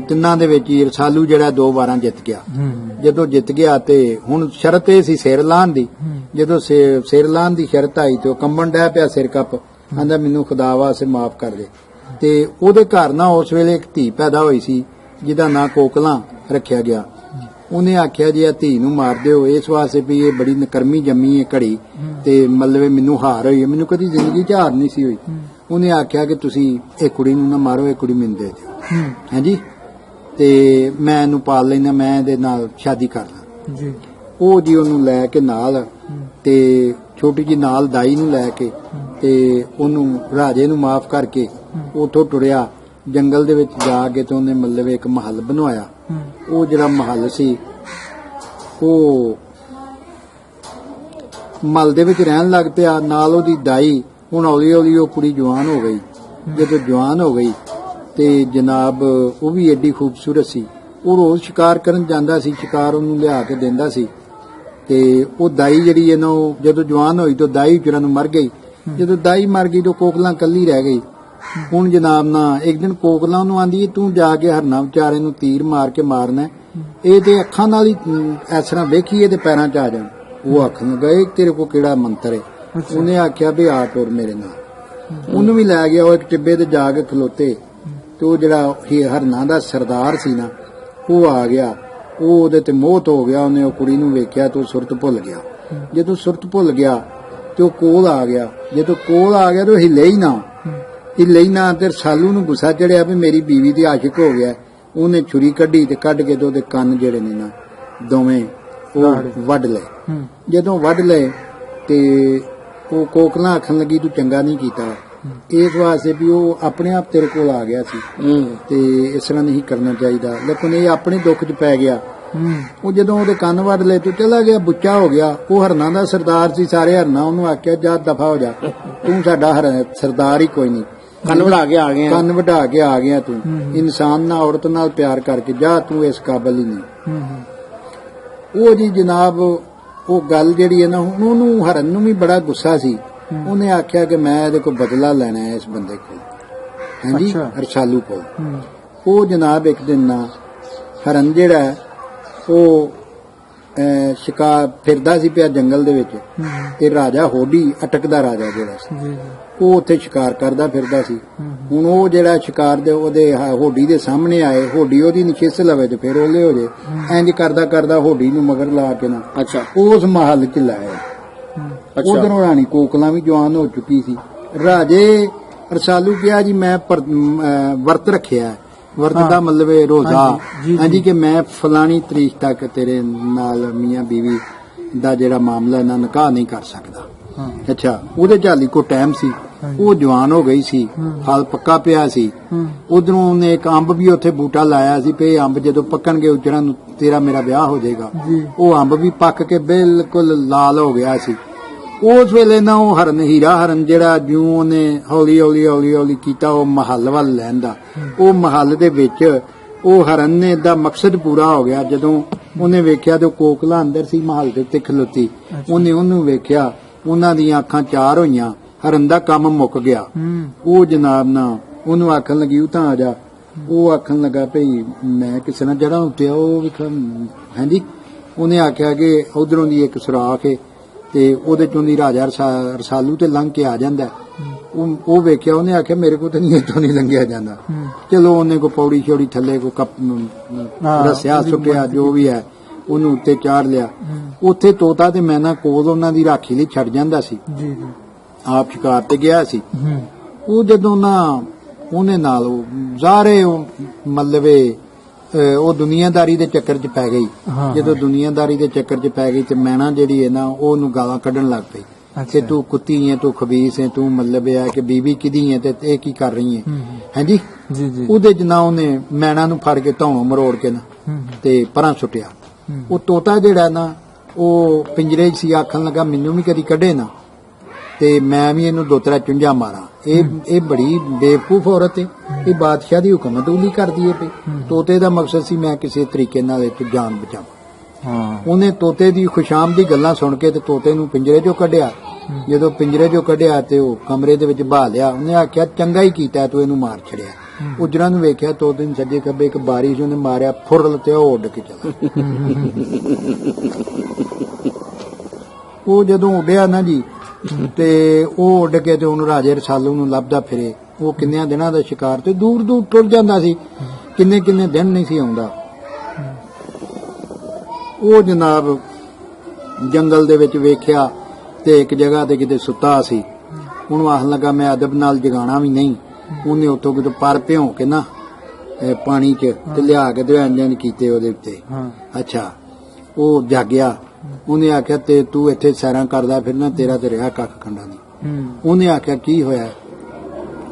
ਤਿੰਨਾਂ ਦੇ ਵਿੱਚ ਹੀ ਰਸਾਲੂ ਜਿਹੜਾ 2 ਵਾਰਾਂ ਜਿੱਤ ਗਿਆ। ਜਦੋਂ ਜਿੱਤ ਗਿਆ ਤੇ ਹੁਣ ਸ਼ਰਤ ਇਹ ਸੀ ਸਿਰ ਲਾਹਣ ਦੀ। ਜਦੋਂ ਸਿਰ ਲਾਹਣ ਦੀ ਸ਼ਰਤ ਆਈ ਤੇ ਉਹ ਕੰਬਣ ਡਿਆ ਪਿਆ ਸਿਰ ਕੱਪ, ਕਹਿੰਦਾ ਮੈਨੂੰ ਖੁਦਾ ਵਾਸਤੇ ਮਾਫ ਕਰ ਦੇ। ਤੇ ਉਹਦੇ ਘਰ ਨਾ ਉਸ ਵੇਲੇ ਇੱਕ ਧੀ ਪੈਦਾ ਹੋਈ ਸੀ ਜਿਹਦਾ ਨਾਂ ਕੋਕਲਾਂ ਰੱਖਿਆ ਗਿਆ। ਉਹਨੇ ਆਖਿਆ ਜੀ ਆ ਧੀ ਨੂੰ ਮਾਰ ਦਿਓ ਇਸ ਵਾਸਤੇ ਵੀ ਇਹ ਬੜੀ ਨਕਰਮੀ ਜੰਮੀ ਹੈ ਘੜੀ, ਤੇ ਮਤਲਬ ਮੈਨੂੰ ਹਾਰ ਹੋਈ ਹੈ, ਮੈਨੂੰ ਕਦੀ ਜ਼ਿੰਦਗੀ 'ਚ ਹਾਰ ਨਹੀਂ ਸੀ ਹੋਈ। ਉਹਨੇ ਆਖਿਆ ਕਿ ਤੁਸੀਂ ਇਹ ਕੁੜੀ ਨੂੰ ਨਾ ਮਾਰੋ, ਇਹ ਕੁੜੀ ਮੈਨੂੰ ਦੇ ਦਿਓ। ਹਾਂਜੀ, ਤੇ ਮੈਂ ਇਹਨੂੰ ਪਾਲ ਲੈਣਾ, ਮੈਂ ਇਹਦੇ ਨਾਲ ਸ਼ਾਦੀ ਕਰ ਲਾਂ। ਉਹ ਜੀ ਉਹਨੂੰ ਲੈ ਕੇ ਨਾਲ ਤੇ ਛੋਟੀ ਜੀ ਨਾਲ ਦਾਈ ਨੂੰ ਲੈ ਕੇ ਤੇ ਉਹਨੂੰ ਰਾਜੇ ਨੂੰ ਮਾਫ ਕਰਕੇ ਉਥੋਂ ਟੁਰਿਆ ਜੰਗਲ ਦੇ ਵਿੱਚ ਜਾ ਕੇ ਤੇ ਉਹਨੇ ਮਤਲਬ ਇੱਕ ਮਹੱਲ ਬਣਵਾਇਆ। ਉਹ ਜਿਹੜਾ ਮਹੱਲ ਸੀ ਉਹ ਮਹੱਲ ਦੇ ਵਿੱਚ ਰਹਿਣ ਲੱਗ ਪਿਆ, ਨਾਲ ਉਹਦੀ ਦਾਈ। ਹੁਣ ਹੌਲੀ ਹੌਲੀ ਉਹ ਕੁੜੀ ਜਵਾਨ ਹੋ ਗਈ। ਜਦੋਂ ਜਵਾਨ ਹੋ ਗਈ ਤੇ ਜਨਾਬ ਉਹ ਵੀ ਐਡੀ ਖੂਬਸੂਰਤ ਸੀ। ਉਹ ਰੋਜ਼ ਸ਼ਿਕਾਰ ਕਰਨ ਜਾਂਦਾ ਸੀ, ਸ਼ਿਕਾਰ ਉਹਨੂੰ ਲਿਆ ਕੇ ਦਿੰਦਾ ਸੀ। ਤੇ ਉਹ ਦਾਈ ਜਿਹੜੀ ਇਹਨਾਂ ਜਦੋਂ ਜਵਾਨ ਹੋਈ ਤਾਂ ਦਾਈ ਵਿਚਾਰਾਂ ਨੂੰ ਮਰ ਗਈ। ਜਦੋਂ ਦਾਈ ਮਰ ਗਈ ਤਾਂ ਕੋਕਲਾਂ ਕੱਲੀ ਰਹਿ ਗਈ। ਹੁਣ ਜਨਾਬ ਨਾ ਇੱਕ ਦਿਨ ਕੋਕਲਾਂ ਨੂੰ ਆਂਦੀ ਤੂੰ ਜਾ ਕੇ ਹਰਨਾ ਵਿਚਾਰੇ ਨੂੰ ਤੀਰ ਮਾਰ ਕੇ ਮਾਰਨਾ, ਇਹ ਤੇ ਅੱਖਾਂ ਨਾਲ ਹੀ ਇਸ ਤਰ੍ਹਾਂ ਵੇਖੀ ਇਹਦੇ ਪੈਰਾਂ 'ਚ ਆ ਜਾਣ। ਉਹ ਆਖਣ ਗਏ ਤੇਰੇ ਕੋਲ ਕਿਹੜਾ ਮੰਤਰ ਹੈ? ਉਹਨੇ ਆਖਿਆ ਵੀ ਆ ਟੁਰ ਮੇਰੇ ਨਾਲ। ਉਹਨੂੰ ਵੀ ਲੈ ਗਿਆ। ਉਹ ਇੱਕ ਟਿੱਬੇ ਤੇ ਜਾ ਕੇ ਖਲੋਤੇ ਤੇ ਉਹ ਜਿਹੜਾ ਹਰਨਾ ਦਾ ਸਰਦਾਰ ਸੀ ਨਾ ਉਹ ਆ ਗਿਆ। ਉਹ ਉਹਦੇ ਤੇ ਮੋਹਤ ਹੋ ਗਿਆ। ਉਹਨੇ ਉਹ ਕੁੜੀ ਨੂੰ ਵੇਖਿਆ ਤੇ ਉਹ ਸੁਰਤ ਭੁੱਲ ਗਿਆ। ਜਦੋਂ ਸੁਰਤ ਭੁੱਲ ਗਿਆ ਤੇ ਉਹ ਕੋਲ ਆ ਗਿਆ। ਜਦੋਂ ਕੋਲ ਆ ਗਿਆ ਤੇ ਉਹ ਹਿੱਲੇ ਹੀ ਨਾ ਤੇ ਰਸਾਲੂ ਨੂੰ ਗੁੱਸਾ ਚੜਿਆ ਵੀ ਮੇਰੀ ਬੀਵੀ ਤੇ ਆਸ਼ਿਕ ਹੋ ਗਿਆ। ਉਹਨੇ ਛੁਰੀ ਕੱਢੀ ਤੇ ਕੱਢ ਕੇ ਤੇ ਉਹਦੇ ਕੰਨ ਜਿਹੜੇ ਨੇ ਨਾ ਦੋਵੇਂ ਉਹ ਵੱਢ ਲਏ। ਜਦੋਂ ਵੱਢ ਲਏ ਤੇ ਉਹ ਕੋਕਲਾਂ ਆਖਣ ਲੱਗੀ ਤੂੰ ਚੰਗਾ ਨਹੀਂ ਕੀਤਾ, ਇਸ ਵਾਸਤੇ ਵੀ ਉਹ ਆਪਣੇ ਆਪ ਤੇਰੇ ਕੋਲ ਆ ਗਿਆ ਸੀ ਤੇ ਇਸ ਤਰ੍ਹਾਂ ਨਹੀਂ ਕਰਨਾ ਚਾਹੀਦਾ। ਲੇਕਿਨ ਇਹ ਆਪਣੇ ਦੁੱਖ 'ਚ ਪੈ ਗਿਆ। ਉਹ ਜਦੋਂ ਉਹਦੇ ਕੰਨ ਵੱਢ ਲਏ ਤੂੰ ਚਲਾ ਗਿਆ, ਬੁੱਚਾ ਹੋ ਗਿਆ। ਉਹ ਹਰਨਾਂ ਦਾ ਸਰਦਾਰ ਸੀ, ਸਾਰੇ ਹਰਨਾਂ ਉਹਨੂੰ ਆਖਿਆ ਜਾ ਦਫਾ ਹੋ ਜਾ, ਤੂੰ ਸਾਡਾ ਸਰਦਾਰ ਹੀ ਕੋਈ ਨਹੀਂ। ਕੰਨ ਵਢਾ ਕੇ ਆ ਗਿਆ ਤੂੰ ਇਨਸਾਨ ਨਾਲ ਔਰਤ ਨਾਲ ਪਿਆਰ ਕਰਕੇ ਜਾ, ਤੂੰ ਇਸ ਕਾਬਲ ਹੀ ਨਹੀਂ। ਉਹ ਜੀ ਜਨਾਬ ਉਹ ਗੱਲ ਜਿਹੜੀ ਹੈ ਨਾ ਉਹਨੂੰ ਹਰਨ ਨੂੰ ਵੀ ਬੜਾ ਗੁੱਸਾ ਸੀ। ਉਹਨੇ ਆਖਿਆ ਕਿ ਮੈਂ ਇਹਦੇ ਕੋਲ ਬਦਲਾ ਲੈਣਾ ਹੈ ਇਸ ਬੰਦੇ ਕੋਲ, ਹਾਂਜੀ ਰਸਾਲੂ ਕੋਲ। ਉਹ ਜਨਾਬ ਇੱਕ ਦਿਨ ਨਾ ਹਰਨ ਜਿਹੜਾ ਉਹ ਸ਼ਿਕਾਰ ਫਿਰਦਾ ਸੀ ਪਿਆ ਜੰਗਲ ਦੇ ਵਿੱਚ ਤੇ ਰਾਜਾ ਹੋਡੀ ਅਟਕਦਾ ਰਾਜਾ ਜਿਹੜਾ ਸੀ ਉਹ ਉੱਥੇ ਸ਼ਿਕਾਰ ਕਰਦਾ ਫਿਰਦਾ ਸੀ। ਹੁਣ ਉਹ ਜਿਹੜਾ ਸ਼ਿਕਾਰ ਦੇ ਉਹਦੇ ਹੋਡੀ ਦੇ ਸਾਹਮਣੇ ਆਏ, ਹੋਡੀ ਉਹਦੀ ਨਿਸ਼ਿਸ ਲਵੇ ਤੇ ਫਿਰ ਉਹਲੇ ਹੋ ਜੇ। ਇੰਜ ਕਰਦਾ ਕਰਦਾ ਹੋਡੀ ਨੂੰ ਮਗਰ ਲਾ ਕੇ ਨਾ ਉਸ ਮਹੱਲ ਚ ਲਾਇਆ। ਉਧਰੋਂ ਰਾਣੀ ਕੋਕਲਾਂ ਵੀ ਜਵਾਨ ਹੋ ਚੁੱਕੀ ਸੀ। ਰਾਜੇ ਰਸਾਲੂ ਕਿਹਾ ਜੀ ਮੈਂ ਵਰਤ ਰੱਖਿਆ। ਵਰਤ ਦਾ ਮਤਲਬ ਹੈ ਰੋਜ਼ਾ, ਹਾਂਜੀ ਕਿ ਮੈਂ ਫਲਾਣੀ ਤਰੀਕ ਤੱਕ ਤੇਰੇ ਨਾਲ ਮੀਆਂ ਬੀਵੀ ਦਾ ਜਿਹੜਾ ਮਾਮਲਾ ਨਾ ਨਿਕਾਹ ਨਹੀਂ ਕਰ ਸਕਦਾ। ਅੱਛਾ ਉਹਦੇ ਝਾਲੀ ਕੋ ਟਾਈਮ ਸੀ, ਉਹ ਜਵਾਨ ਹੋ ਗਈ ਸੀ, ਫਲ ਪੱਕਾ ਪਿਆ ਸੀ। ਉਧਰੋਂ ਉਹਨੇ ਇੱਕ ਅੰਬ ਵੀ ਉੱਥੇ ਬੂਟਾ ਲਾਇਆ ਸੀ ਵੀ ਅੰਬ ਜਦੋਂ ਪੱਕਣਗੇ ਉਜੜਾਂ ਨੂੰ ਤੇਰਾ ਮੇਰਾ ਵਿਆਹ ਹੋ ਜਾਏਗਾ। ਉਹ ਅੰਬ ਵੀ ਪੱਕ ਕੇ ਬਿਲਕੁਲ ਲਾਲ ਹੋ ਗਿਆ ਸੀ। ਉਸ ਵੇਲੇ ਨਾ ਉਹ ਹਰਨ ਹੀਰਾ ਹਰਨ ਜਿਹੜਾ ਜਿਉਂ ਉਹਨੇ ਹੌਲੀ ਹੌਲੀ ਹੌਲੀ ਹੌਲੀ ਕੀਤਾ ਉਹ ਮਹੱਲ ਵੱਲ ਲੈਂਦਾ। ਉਹ ਮਹੱਲ ਦੇ ਵਿੱਚ ਉਹ ਹਰਨ ਨੇ ਦਾ ਮਕਸਦ ਪੂਰਾ ਹੋ ਗਿਆ। ਜਦੋਂ ਉਹਨੇ ਵੇਖਿਆ ਤੇ ਕੋਕਲਾ ਅੰਦਰ ਸੀ ਮਹੱਲ ਦੇ ਉੱਤੇ ਖਲੋਤੀ। ਉਹਨੇ ਉਹਨੂੰ ਵੇਖਿਆ, ਉਹਨਾਂ ਦੀਆਂ ਅੱਖਾਂ ਚਾਰ ਹੋਈਆਂ। ਹਰਨ ਦਾ ਕੰਮ ਮੁੱਕ ਗਿਆ। ਉਹ ਜਨਾਬ ਨਾ ਉਹਨੂੰ ਆਖਣ ਲੱਗੀ ਉਹ ਤਾਂ ਆ ਜਾ। ਉਹ ਆਖਣ ਲੱਗਾ ਭਈ ਮੈਂ ਕਿਸੇ ਨਾਲ ਜੜਾ ਉੱਤੇ ਉਹ ਹਾਂਜੀ। ਉਹਨੇ ਆਖਿਆ ਕਿ ਉਧਰੋਂ ਦੀ ਇੱਕ ਸੁਰਾਖ ਹੈ ਤੇ ਉਹਦੇ ਚੋਂ ਦੀ ਰਾਜਾ ਰਸਾਲੂ ਤੇ ਲੰਘ ਕੇ ਆ ਜਾਂਦਾ। ਉਹ ਵੇਖਿਆ, ਉਹਨੇ ਆਖਿਆ ਮੇਰੇ ਕੋਲ ਤਾਂ ਨਹੀਂ ਇੱਥੋਂ ਨਹੀਂ ਲੰਘਿਆ ਜਾਂਦਾ। ਚਲੋ ਉਹਨੇ ਕੋ ਪੌੜੀ ਛੋੜੀ ਥੱਲੇ ਕੋ ਰੱਸਿਆ ਸੁੱਟਿਆ ਜੋ ਵੀ ਹੈ ਉਹਨੂੰ ਉੱਤੇ ਚਾੜ ਲਿਆ। ਉੱਥੇ ਤੋਤਾ ਤੇ ਮੈਨਾ ਕੋਲ ਉਹਨਾਂ ਦੀ ਰਾਖੀ ਲਈ ਛੱਡ ਜਾਂਦਾ ਸੀ। ਆਪ ਸ਼ਿਕਾਰ ਤੇ ਗਿਆ ਸੀ। ਉਹ ਜਦੋਂ ਨਾ ਉਹਨੇ ਨਾਲ ਉਹ ਜ਼ਾਰੇ ਮਤਲਬ ਉਹ ਦੁਨੀਆਦਾਰੀ ਦੇ ਚੱਕਰ 'ਚ ਪੈ ਗਈ। ਜਦੋਂ ਦੁਨੀਆਦਾਰੀ ਦੇ ਚੱਕਰ 'ਚ ਪੈ ਗਈ ਤੇ ਮੈਨਾ ਜਿਹੜੀ ਹੈ ਨਾ ਉਹਨੂੰ ਗਾਲਾਂ ਕੱਢਣ ਲੱਗ ਪਈ ਕਿ ਤੂੰ ਕੁੱਤੀ ਹੈ, ਤੂੰ ਖਬੀਸ ਹੈ, ਤੂੰ ਮਤਲਬ ਹੈ ਕਿ ਬੀਬੀ ਕਿਹਦੀ ਹੈ ਤੇ ਇਹ ਕੀ ਕਰ ਰਹੀ ਹੈ, ਹਾਂਜੀ। ਉਹਦੇ 'ਚ ਨਾ ਉਹਨੇ ਮੈਨਾ ਨੂੰ ਫੜ ਕੇ ਧੌਣੋਂ ਮਰੋੜ ਕੇ ਨਾ ਤੇ ਪਰਾਂ ਸੁੱਟਿਆ। ਉਹ ਤੋਤਾ ਜਿਹੜਾ ਨਾ ਉਹ ਪਿੰਜਰੇ 'ਚ ਸੀ, ਆਖਣ ਲੱਗਾ ਮੈਨੂੰ ਵੀ ਕਦੀ ਕੱਢੇ ਨਾ ਤੇ ਮੈਂ ਵੀ ਇਹਨੂੰ ਦੋ ਤਰਾ ਚੁੰਝਾ ਮਾਰਾਂ। ਇਹ ਬੜੀ ਬੇਵਕੂਫ ਔਰਤ ਹੈ, ਇਹ ਬਾਦਸ਼ਾਹ ਦੀ ਹੁਕਮਤ ਉਲੀ ਕਰਦੀ ਹੈ ਪਈ। ਤੋਤੇ ਦਾ ਮਕਸਦ ਸੀ ਮੈਂ ਕਿਸੇ ਤਰੀਕੇ ਨਾਲ ਇਹ ਜਾਨ ਬਚਾਵਾਂ। ਉਹਨੇ ਤੋਤੇ ਦੀ ਖੁਸ਼ਾਮ ਦੀ ਗੱਲਾਂ ਸੁਣ ਕੇ ਤੇ ਤੋਤੇ ਨੂੰ ਪਿੰਜਰੇ 'ਚੋਂ ਕੱਢਿਆ। ਜਦੋਂ ਪਿੰਜਰੇ 'ਚੋਂ ਕੱਢਿਆ ਤੇ ਉਹ ਕਮਰੇ ਦੇ ਵਿੱਚ ਬਹਾ ਲਿਆ। ਉਹਨੇ ਆਖਿਆ ਚੰਗਾ ਹੀ ਕੀਤਾ ਤੂੰ ਇਹਨੂੰ ਮਾਰ ਛੜਿਆ। ਉਜਰਾਂ ਨੂੰ ਵੇਖਿਆ ਤੋਤੇ ਨੂੰ ਸੱਜੇ ਖੱਬੇ ਇੱਕ ਬਾਰੀ ਸੀ, ਉਹਨੇ ਮਾਰਿਆ ਫੁਰਲ ਤੇ ਉਹ ਉੱਡ ਕੇ ਚਲਾ। ਉਹ ਜਦੋਂ ਉੱਡਿਆ ਨਾ ਜੀ ਤੇ ਉਹ ਉੱਡ ਕੇ ਤੇ ਉਹਨੂੰ ਰਾਜੇ ਰਸਾਲੂ ਨੂੰ ਲੱਭਦਾ ਫਿਰੇ। ਉਹ ਕਿੰਨਿਆਂ ਦਿਨਾਂ ਦਾ ਸ਼ਿਕਾਰ ਤੇ ਦੂਰ ਦੂਰ ਟੁਰ ਜਾਂਦਾ ਸੀ, ਕਿੰਨੇ ਕਿੰਨੇ ਦਿਨ ਨਹੀਂ ਸੀ ਆਉਂਦਾ। ਉਹ ਜਨਾਬ ਜੰਗਲ ਦੇ ਵਿੱਚ ਵੇਖਿਆ ਤੇ ਇੱਕ ਜਗ੍ਹਾ ਤੇ ਕਿਤੇ ਸੁੱਤਾ ਸੀ। ਉਹਨੂੰ ਆਖਣ ਲੱਗਾ ਮੈਂ ਅਦਬ ਨਾਲ ਜਗਾਣਾ ਵੀ ਨਹੀਂ। ਉਹਨੇ ਉੱਥੋਂ ਕਿਤੇ ਪਰ ਭਿਉਂ ਕੇ ਨਾ ਪਾਣੀ 'ਚ ਤੇ ਲਿਆ ਕੇ ਤੇ ਇੰਜ ਕੀਤੇ ਉਹਦੇ ਉੱਤੇ। ਅੱਛਾ ਉਹ ਜਾਗਿਆ, ਉਹਨੇ ਆਖਿਆ ਤੇ ਤੂੰ ਇੱਥੇ ਸੈਰਾਂ ਕਰਦਾ ਫਿਰਨਾ, ਤੇਰਾ ਤੇ ਰਿਹਾ ਕੱਖ ਖੰਡਾ ਨਹੀਂ। ਉਹਨੇ ਆਖਿਆ ਕੀ ਹੋਇਆ?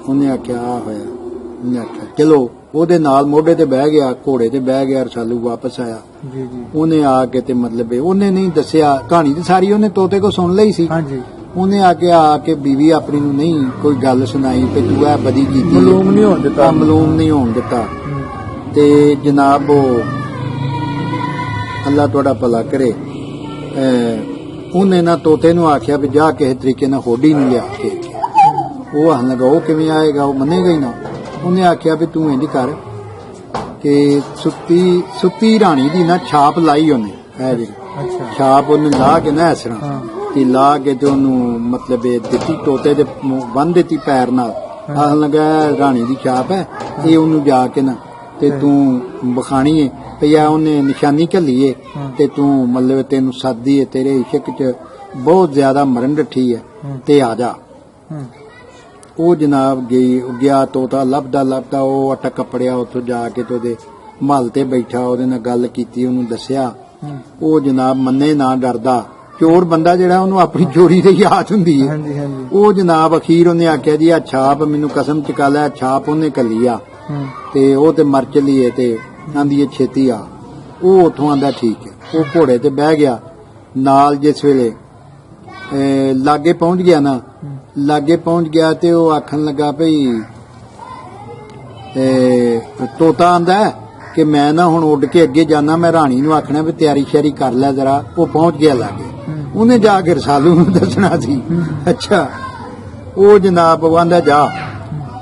ਉਹਨੇ ਆਖਿਆ ਆ ਹੋਇਆ। ਉਹਨੇ ਆਖਿਆ ਚਲੋ, ਉਹਦੇ ਨਾਲ ਮੋਢੇ ਤੇ ਬਹਿ ਗਿਆ, ਘੋੜੇ ਤੇ ਬਹਿ ਗਿਆ। ਰਸਾਲੂ ਵਾਪਸ ਆਇਆ। ਉਹਨੇ ਆ ਕੇ ਤੇ ਮਤਲਬ ਉਹਨੇ ਨਹੀਂ ਦੱਸਿਆ ਕਹਾਣੀ ਤੇ ਸਾਰੀ ਉਹਨੇ ਤੋਤੇ ਕੋ ਸੁਣ ਲਈ ਸੀ। ਉਹਨੇ ਆ ਕੇ ਬੀਵੀ ਆਪਣੀ ਨੂੰ ਨਹੀਂ ਕੋਈ ਗੱਲ ਸੁਣਾਈ ਤੇ ਤੂੰ ਇਹ ਬਦੀ ਕੀਤੀ, ਮਲੂਮ ਨਹੀਂ ਹੋਣ ਦਿੱਤਾ। ਤੇ ਜਨਾਬ ਉਹ ਅੱਲਾ ਤੁਹਾਡਾ ਭਲਾ ਕਰੇ, ਉਹਨੇ ਨਾ ਤੋਤੇ ਨੂੰ ਆਖਿਆ ਵੀ ਜਾ ਕਿਸੇ ਤਰੀਕੇ ਨਾਲ ਹੋਡੀ ਨੂੰ ਲਿਆ ਕੇ। ਉਹ ਆਖਣ ਲੱਗਾ ਉਹ ਕਿਵੇਂ ਆਏਗਾ, ਉਹ ਮੰਨੇਗਾ ਹੀ ਨਾ। ਉਹਨੇ ਆਖਿਆ ਵੀ ਤੂੰ ਇੰਝ ਕਰ ਕਿ ਸੁੱਤੀ ਰਾਣੀ ਦੀ ਨਾ ਛਾਪ ਲਾਈ ਉਹਨੇ, ਹੈ ਜੀ ਛਾਪ ਉਹਨੇ ਲਾ ਕੇ ਨਾ ਇਸ ਤਰ੍ਹਾਂ ਤੇ ਲਾ ਕੇ ਤੇ ਉਹਨੂੰ ਮਤਲਬ ਦਿੱਤੀ, ਤੋਤੇ ਦੇ ਬੰਨ ਦਿੱਤੀ ਪੈਰ ਨਾਲ। ਆਖਣ ਲੱਗਾ ਰਾਣੀ ਦੀ ਛਾਪ ਹੈ, ਇਹ ਉਹਨੂੰ ਜਾ ਕੇ ਨਾ ਤੇ ਤੂੰ ਬਖਾਣੀ ਏ ਪਿਆ, ਉਹਨੇ ਨਿਸ਼ਾਨੀ ਘੱਲੀ ਏ ਤੇ ਤੂੰ ਮਤਲਬ ਤੈਨੂੰ ਸਾਦੀ ਏ, ਤੇਰੇ ਇਸ਼ਕ ਚ ਬਹੁਤ ਜ਼ਿਆਦਾ ਮਰਨ ਡੱਠੀ ਹੈ ਤੇ ਆ ਜਾ। ਉਹ ਜਨਾਬ ਗਿਆ ਤੋਤਾ ਲੱਭਦਾ ਉਹ ਅਟਕ ਕੱਪੜਿਆ, ਉੱਥੋਂ ਜਾ ਕੇ ਤੇ ਉਹਦੇ ਮਹਲ ਤੇ ਬੈਠਾ, ਉਹਦੇ ਨਾਲ ਗੱਲ ਕੀਤੀ, ਉਹਨੂੰ ਦੱਸਿਆ। ਉਹ ਜਨਾਬ ਮੰਨੇ ਨਾ ਡਰਦਾ। ਚੋਰ ਬੰਦਾ ਜਿਹੜਾ ਉਹਨੂੰ ਆਪਣੀ ਚੋਰੀ ਦੀ ਯਾਦ ਹੁੰਦੀ ਹੈ। ਉਹ ਜਨਾਬ ਅਖੀਰ ਉਹਨੇ ਆਖਿਆ ਜੀ ਆ ਛਾਪ ਮੈਨੂੰ ਕਸਮ ਚਕਾ ਲੈ, ਛਾਪ ਉਹਨੇ ਘੱਲੀ ਆ ਤੇ ਉਹ ਤੇ ਮਰ ਚਲੀ ਏ ਤੇ ਆਂਦੀ ਏ ਛੇਤੀ ਆ। ਉਹ ਉੱਥੋਂ ਆਂਦਾ ਠੀਕ ਹੈ। ਉਹ ਘੋੜੇ ਤੇ ਬਹਿ ਗਿਆ ਨਾਲ। ਜਿਸ ਵੇਲੇ ਲਾਗੇ ਪਹੁੰਚ ਗਿਆ ਨਾ, ਲਾਗੇ ਪਹੁੰਚ ਗਿਆ ਤੇ ਉਹ ਆਖਣ ਲੱਗਾ ਭਈ ਤੋਤਾ ਆਂਦਾ ਕਿ ਮੈਂ ਨਾ ਹੁਣ ਉੱਡ ਕੇ ਅੱਗੇ ਜਾਣਾ, ਮੈਂ ਰਾਣੀ ਨੂੰ ਆਖਣਾ ਵੀ ਤਿਆਰੀ ਸ਼ਿਆਰੀ ਕਰ ਲੈ ਜਰਾ। ਉਹ ਪਹੁੰਚ ਗਿਆ ਲਾਗੇ, ਉਹਨੇ ਜਾ ਕੇ ਰਸਾਲੂ ਨੂੰ ਦੱਸਣਾ ਸੀ। ਅੱਛਾ, ਉਹ ਜਨਾਬ ਆਂਦਾ ਜਾ।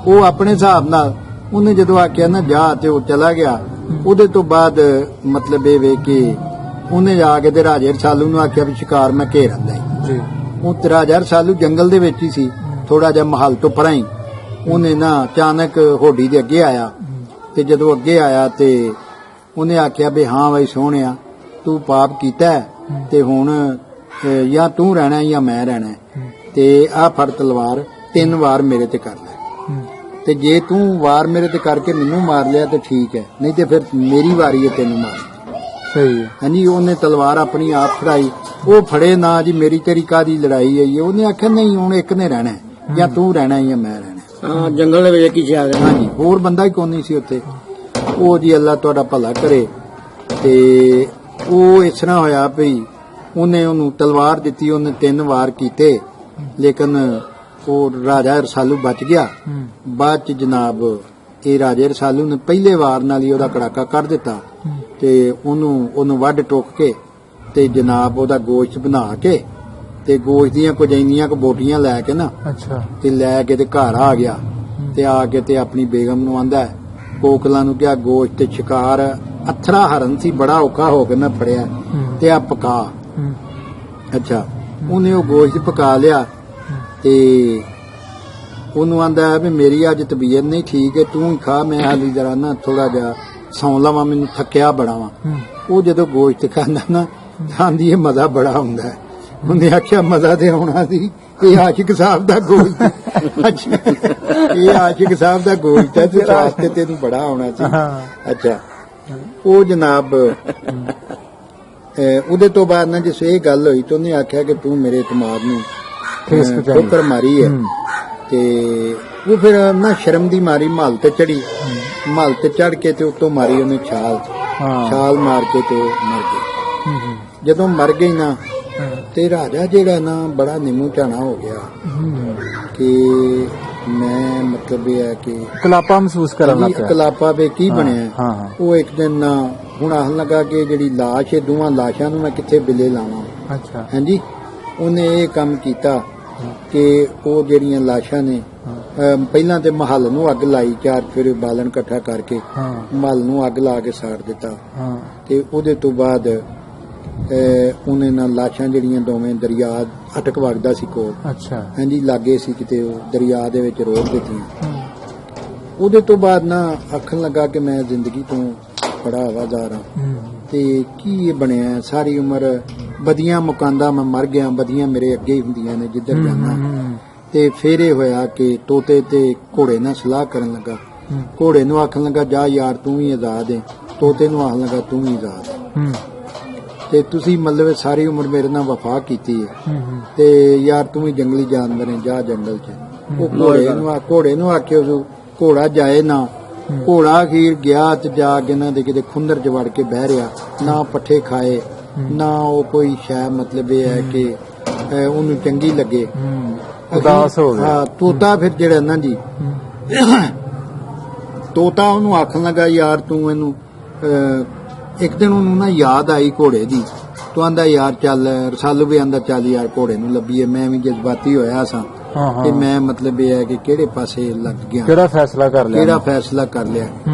ਉਹ ਆਪਣੇ ਹਿਸਾਬ ਨਾਲ ਉਹਨੇ ਜਦੋਂ ਆਖਿਆ ਨਾ ਜਾ ਤੇ ਉਹ ਚਲਾ ਗਿਆ। ਉਹਦੇ ਤੋਂ ਬਾਅਦ ਮਤਲਬ ਇਹ ਵੇ ਕਿ ਉਹਨੇ ਜਾ ਕੇ ਤੇ ਰਾਜੇ ਰਸਾਲੂ ਨੂੰ ਆਖਿਆ ਵੀ ਸ਼ਿਕਾਰ ਮੈਂ ਘੇਰਨ ਲਈ। ਉਹ ਰਾਜਾ ਰਸਾਲੂ ਜੰਗਲ ਦੇ ਵਿੱਚ ਹੀ ਸੀ, ਥੋੜਾ ਜਿਹਾ ਮਹਲ ਤੋਂ ਪਰਾਂ ਹੀ। ਉਹਨੇ ਨਾ ਅਚਾਨਕ ਹੋਡੀ ਦੇ ਅੱਗੇ ਆਇਆ ਤੇ ਜਦੋਂ ਅੱਗੇ ਆਇਆ ਤੇ ਉਹਨੇ ਆਖਿਆ ਵੀ ਹਾਂ ਬਈ ਸੋਹਣਿਆ, ਤੂੰ ਪਾਪ ਕੀਤਾ ਤੇ ਹੁਣ ਜਾਂ ਤੂੰ ਰਹਿਣਾ ਜਾਂ ਮੈਂ ਰਹਿਣਾ, ਤੇ ਆਹ ਫੜ ਤਲਵਾਰ 3 ਵਾਰ ਮੇਰੇ ਤੇ ਕਰ ਲੈ, ਤੇ ਜੇ ਤੂੰ ਵਾਰ ਮੇਰੇ ਤੇ ਕਰਕੇ ਮੈਨੂੰ ਮਾਰ ਲਿਆ ਤੇ ਠੀਕ ਹੈ, ਨਹੀਂ ਤੇ ਫਿਰ ਮੇਰੀ ਵਾਰੀ ਹੈ ਤੈਨੂੰ ਮਾਰ। ਸਹੀ ਹੈ। ਹਾਂਜੀ, ਉਹਨੇ ਤਲਵਾਰ ਆਪਣੀ ਆਪ ਫੜਾਈ। ਉਹ ਫੜੇ ਨਾ ਜੀ ਮੇਰੀ ਤੇਰੀ ਕਾਹਦੀ ਲੜਾਈ ਹੈ। ਉਹਨੇ ਆਖਿਆ ਨਹੀਂ ਹੁਣ ਇੱਕ ਨੇ ਰਹਿਣਾ, ਜਾਂ ਤੂੰ ਰਹਿਣਾ ਜਾਂ ਮੈਂ ਰਹਿਣਾ। ਜੰਗਲ ਦੇ ਵਿੱਚ ਕੀ ਆ ਗਿਆ। ਹਾਂਜੀ, ਹੋਰ ਬੰਦਾ ਹੀ ਕੋਈ ਨਹੀਂ ਸੀ ਉੱਥੇ। ਉਹ ਜੀ ਅੱਲਾ ਤੁਹਾਡਾ ਭਲਾ ਕਰੇ। ਤੇ ਉਹ ਇਸ ਤਰ੍ਹਾਂ ਹੋਇਆ ਭਈ ਉਹਨੇ ਉਹਨੂੰ ਤਲਵਾਰ ਦਿੱਤੀ, ਉਹਨੇ 3 ਵਾਰ ਕੀਤੇ, ਲੇਕਿਨ ਉਹ ਰਾਜਾ ਰਸਾਲੂ ਬਚ ਗਿਆ। ਬਾਅਦ ਚ ਜਨਾਬ ਇਹ ਰਾਜੇ ਰਸਾਲੂ ਨੇ ਪਹਿਲੇ ਵਾਰ ਨਾਲ ਹੀ ਉਹਦਾ ਕੜਾਕਾ ਕਰ ਦਿੱਤਾ ਤੇ ਉਹਨੂੰ ਵੱਢ ਟੋਕ ਕੇ ਤੇ ਜਨਾਬ ਉਹਦਾ ਗੋਸ਼ਤ ਬਣਾ ਕੇ ਤੇ ਗੋਸ਼ਤ ਦੀਆਂ ਕੁਝ ਇੰਨੀਆਂ ਕੁ ਬੋਟੀਆਂ ਲੈ ਕੇ ਨਾ ਤੇ ਲੈ ਕੇ ਤੇ ਘਰ ਆ ਗਿਆ। ਤੇ ਆ ਕੇ ਤੇ ਆਪਣੀ ਬੇਗਮ ਨੂੰ ਆਂਦਾ, ਕੋਕਲਾਂ ਨੂੰ ਕਿਹਾ ਗੋਸ਼ਤ ਤੇ ਸ਼ਿਕਾਰ ਅਥਰਾ ਹਰਨ ਸੀ, ਬੜਾ ਔਖਾ ਹੋ ਕੇ ਮੈਂ ਫੜਿਆ ਤੇ ਆ ਪਕਾ। ਅੱਛਾ, ਉਹਨੇ ਉਹ ਗੋਸ਼ਤ ਪਕਾ ਲਿਆ ਤੇ ਉਹਨੂੰ ਆਂਦਾ ਵੀ ਮੇਰੀ ਅੱਜ ਤਬੀਅਤ ਨਹੀਂ ਠੀਕ ਹੈ, ਤੂੰ ਹੀ ਖਾ, ਮੈਂ ਹਾਲੀ ਜਰਾ ਨਾ ਥੋੜਾ ਜਿਹਾ ਸੌਂ ਲਵਾਂ, ਮੈਨੂੰ ਥੱਕਿਆ ਬੜਾ ਵਾ। ਉਹ ਜਦੋਂ ਗੋਸ਼ਤ ਖਾਂਦਾ ਨਾ ਆਂਦੀ ਇਹ ਮਜ਼ਾ ਬੜਾ ਹੁੰਦਾ ਹੈ। ਉਹਨੇ ਆਖਿਆ ਮਜ਼ਾ ਤੇ ਆਉਣਾ ਸੀ, ਇਹ ਆਸ਼ਿਕ ਸਾਹਿਬ ਦਾ ਗੋਸ਼ਤ। ਅੱਛਾ, ਇਹ ਆਸ਼ਿਕ ਸਾਹਿਬ ਦਾ ਗੋਸ਼ਤ ਹੈ ਤੇ ਸਵਾਦ ਤੇ ਤੈਨੂੰ ਬੜਾ ਆਉਣਾ ਸੀ। ਅੱਛਾ, ਉਹ ਜਨਾਬ ਉਹਦੇ ਤੋਂ ਬਾਅਦ ਨਾ ਜਿਸ ਇਹ ਗੱਲ ਹੋਈ ਤਾਂ ਉਹਨੇ ਆਖਿਆ ਕਿ ਤੂੰ ਮੇਰੇ ਇਤਮਾਦ ਨੂੰ ਠੋਕਰ ਮਾਰੀ ਹੈ। ਤੇ ਉਹ ਫਿਰ ਨਾ ਸ਼ਰਮ ਦੀ ਮਾਰੀ ਮਹਲ ਤੇ ਚੜੀ, ਮਹਲ ਤੇ ਚੜ ਕੇ ਤੇ ਉੱਤੋਂ ਮਾਰੀ ਉਹਨੇ ਛਾਲ ਮਾਰ ਕੇ ਤੇ ਮਰ ਗਈ। ਜਦੋਂ ਮਰ ਗਈ ਨਾ ਤੇ ਰਾਜਾ ਜਿਹੜਾ ਨਾ ਬੜਾ ਨਿੰਮੂ ਝਾਣਾ ਹੋ ਗਿਆ ਕਿ ਮੈਂ ਮਤਲਬ ਇਹ ਹੈ ਕਿ ਕਲਾਪਾ ਮਹਿਸੂਸ ਕਰਨ ਲੱਗ ਪਿਆ। ਕਲਾਪਾ ਵੇ ਕੀ ਬਣਿਆ। ਉਹ ਇੱਕ ਦਿਨ ਹੁਣ ਆਖਣ ਲੱਗਾ ਕਿ ਜਿਹੜੀ ਲਾਸ਼ ਹੈ, ਦੋਵਾਂ ਲਾਸ਼ਾਂ ਨੂੰ ਮੈਂ ਕਿੱਥੇ ਬਿੱਲੇ ਲਾਵਾਂ। ਅੱਛਾ, ਹਾਂਜੀ, ਉਹਨੇ ਇਹ ਕੰਮ ਕੀਤਾ ਕਿ ਉਹ ਜਿਹੜੀਆਂ ਲਾਸ਼ਾਂ ਨੇ ਪਹਿਲਾਂ ਤੇ ਮਹੱਲ ਨੂੰ ਅੱਗ ਲਾਈ, 4 ਫਿਰ ਬਾਲਣ ਇਕੱਠਾ ਕਰਕੇ ਮਹੱਲ ਨੂੰ ਅੱਗ ਲਾ ਕੇ ਸਾੜ ਦਿੱਤਾ। ਤੇ ਉਹਦੇ ਤੋਂ ਬਾਅਦ ਉਹਨੇ ਨਾਲ ਲਾਸ਼ਾਂ ਜਿਹੜੀਆਂ ਦੋਵੇਂ ਦਰਿਆ ਅਟਕ ਵਗਦਾ ਸੀ ਕੋਲ। ਅੱਛਾ, ਹਾਂਜੀ, ਲਾਗੇ ਸੀ ਕਿਤੇ, ਉਹ ਦਰਿਆ ਦੇ ਵਿੱਚ ਰੋੜ ਦਿੱਤੀਆਂ। ਉਹਦੇ ਤੋਂ ਬਾਅਦ ਨਾ ਆਖਣ ਲੱਗਾ ਕਿ ਮੈਂ ਜ਼ਿੰਦਗੀ ਤੋਂ ਬੜਾ ਹਵਾਦਾਰ ਹਾਂ ਤੇ ਕੀ ਇਹ ਬਣਿਆ, ਸਾਰੀ ਉਮਰ ਬਦੀਆਂ ਮੁਕਾਂਦਾ ਮੈਂ ਮਰ ਗਿਆ, ਬਦੀਆਂ ਮੇਰੇ ਅੱਗੇ ਹੀ ਹੁੰਦੀਆਂ ਨੇ ਜਿੱਧਰ ਜਾਣਾ। ਤੇ ਫਿਰ ਇਹ ਹੋਇਆ ਕਿ ਤੋਤੇ ਤੇ ਘੋੜੇ ਨਾਲ ਸਲਾਹ ਕਰਨ ਲੱਗਾ। ਘੋੜੇ ਨੂੰ ਆਖਣ ਲੱਗਾ ਜਾ ਯਾਰ ਤੂੰ ਹੀ ਆਜ਼ਾਦ ਹੈ, ਤੋਤੇ ਨੂੰ ਆਖਣ ਲੱਗਾ ਤੂੰ ਹੀ ਆਜ਼ਾਦ। ਤੇ ਤੁਸੀਂ ਮਤਲਬ ਸਾਰੀ ਉਮਰ ਮੇਰੇ ਨਾਲ ਵਫਾ ਕੀਤੀ ਹੈ ਤੇ ਯਾਰ ਤੂੰ ਵੀ ਜੰਗਲੀ ਜਾਨਵਰ ਹੈ, ਜਾ ਜੰਗਲ 'ਚ। ਉਹ ਘੋੜੇ ਨੂੰ ਆਖਿਓ ਘੋੜਾ ਜਾਏ ਨਾ। ਘੋੜਾ ਅਖੀਰ ਗਿਆ ਤੇ ਜਾ ਕੇ ਇਹਨਾਂ ਦੇ ਕਿਤੇ ਖੁੰਦਰ 'ਚ ਵੜ ਕੇ ਬਹਿ ਰਿਹਾ, ਨਾ ਪੱਠੇ ਖਾਏ ਨਾ ਉਹ ਕੋਈ ਸ਼ੈ ਮਤਲਬ ਇਹ ਹੈ ਕਿ ਉਹਨੂੰ ਚੰਗੀ ਲੱਗੇ, ਉਦਾਸ ਹੋ ਗਿਆ। ਹਾਂ, ਤੋਤਾ ਫਿਰ ਜਿਹੜਾ ਨਾ ਜੀ ਤੋਤਾ ਉਹਨੂੰ ਆਖਣ ਲੱਗਾ ਯਾਰ ਤੂੰ ਇਹਨੂੰ ਇੱਕ ਦਿਨ ਉਹਨੂੰ ਨਾ ਯਾਦ ਆਈ ਘੋੜੇ ਦੀ, ਤੂੰ ਆਂਦਾ ਯਾਰ ਚੱਲ, ਰਸਾਲੂ ਵੀ ਆਂਦਾ ਚੱਲ ਯਾਰ ਘੋੜੇ ਨੂੰ ਲੱਭੀਏ। ਮੈਂ ਵੀ ਜਜ਼ਬਾਤੀ ਹੋਇਆ ਸਾਂ ਕਿ ਮੈਂ ਮਤਲਬ ਇਹ ਹੈ ਕਿ ਕਿਹੜੇ ਪਾਸੇ ਲੱਗ ਗਿਆ, ਕਿਹੜਾ ਫੈਸਲਾ ਕਰ ਲਿਆ।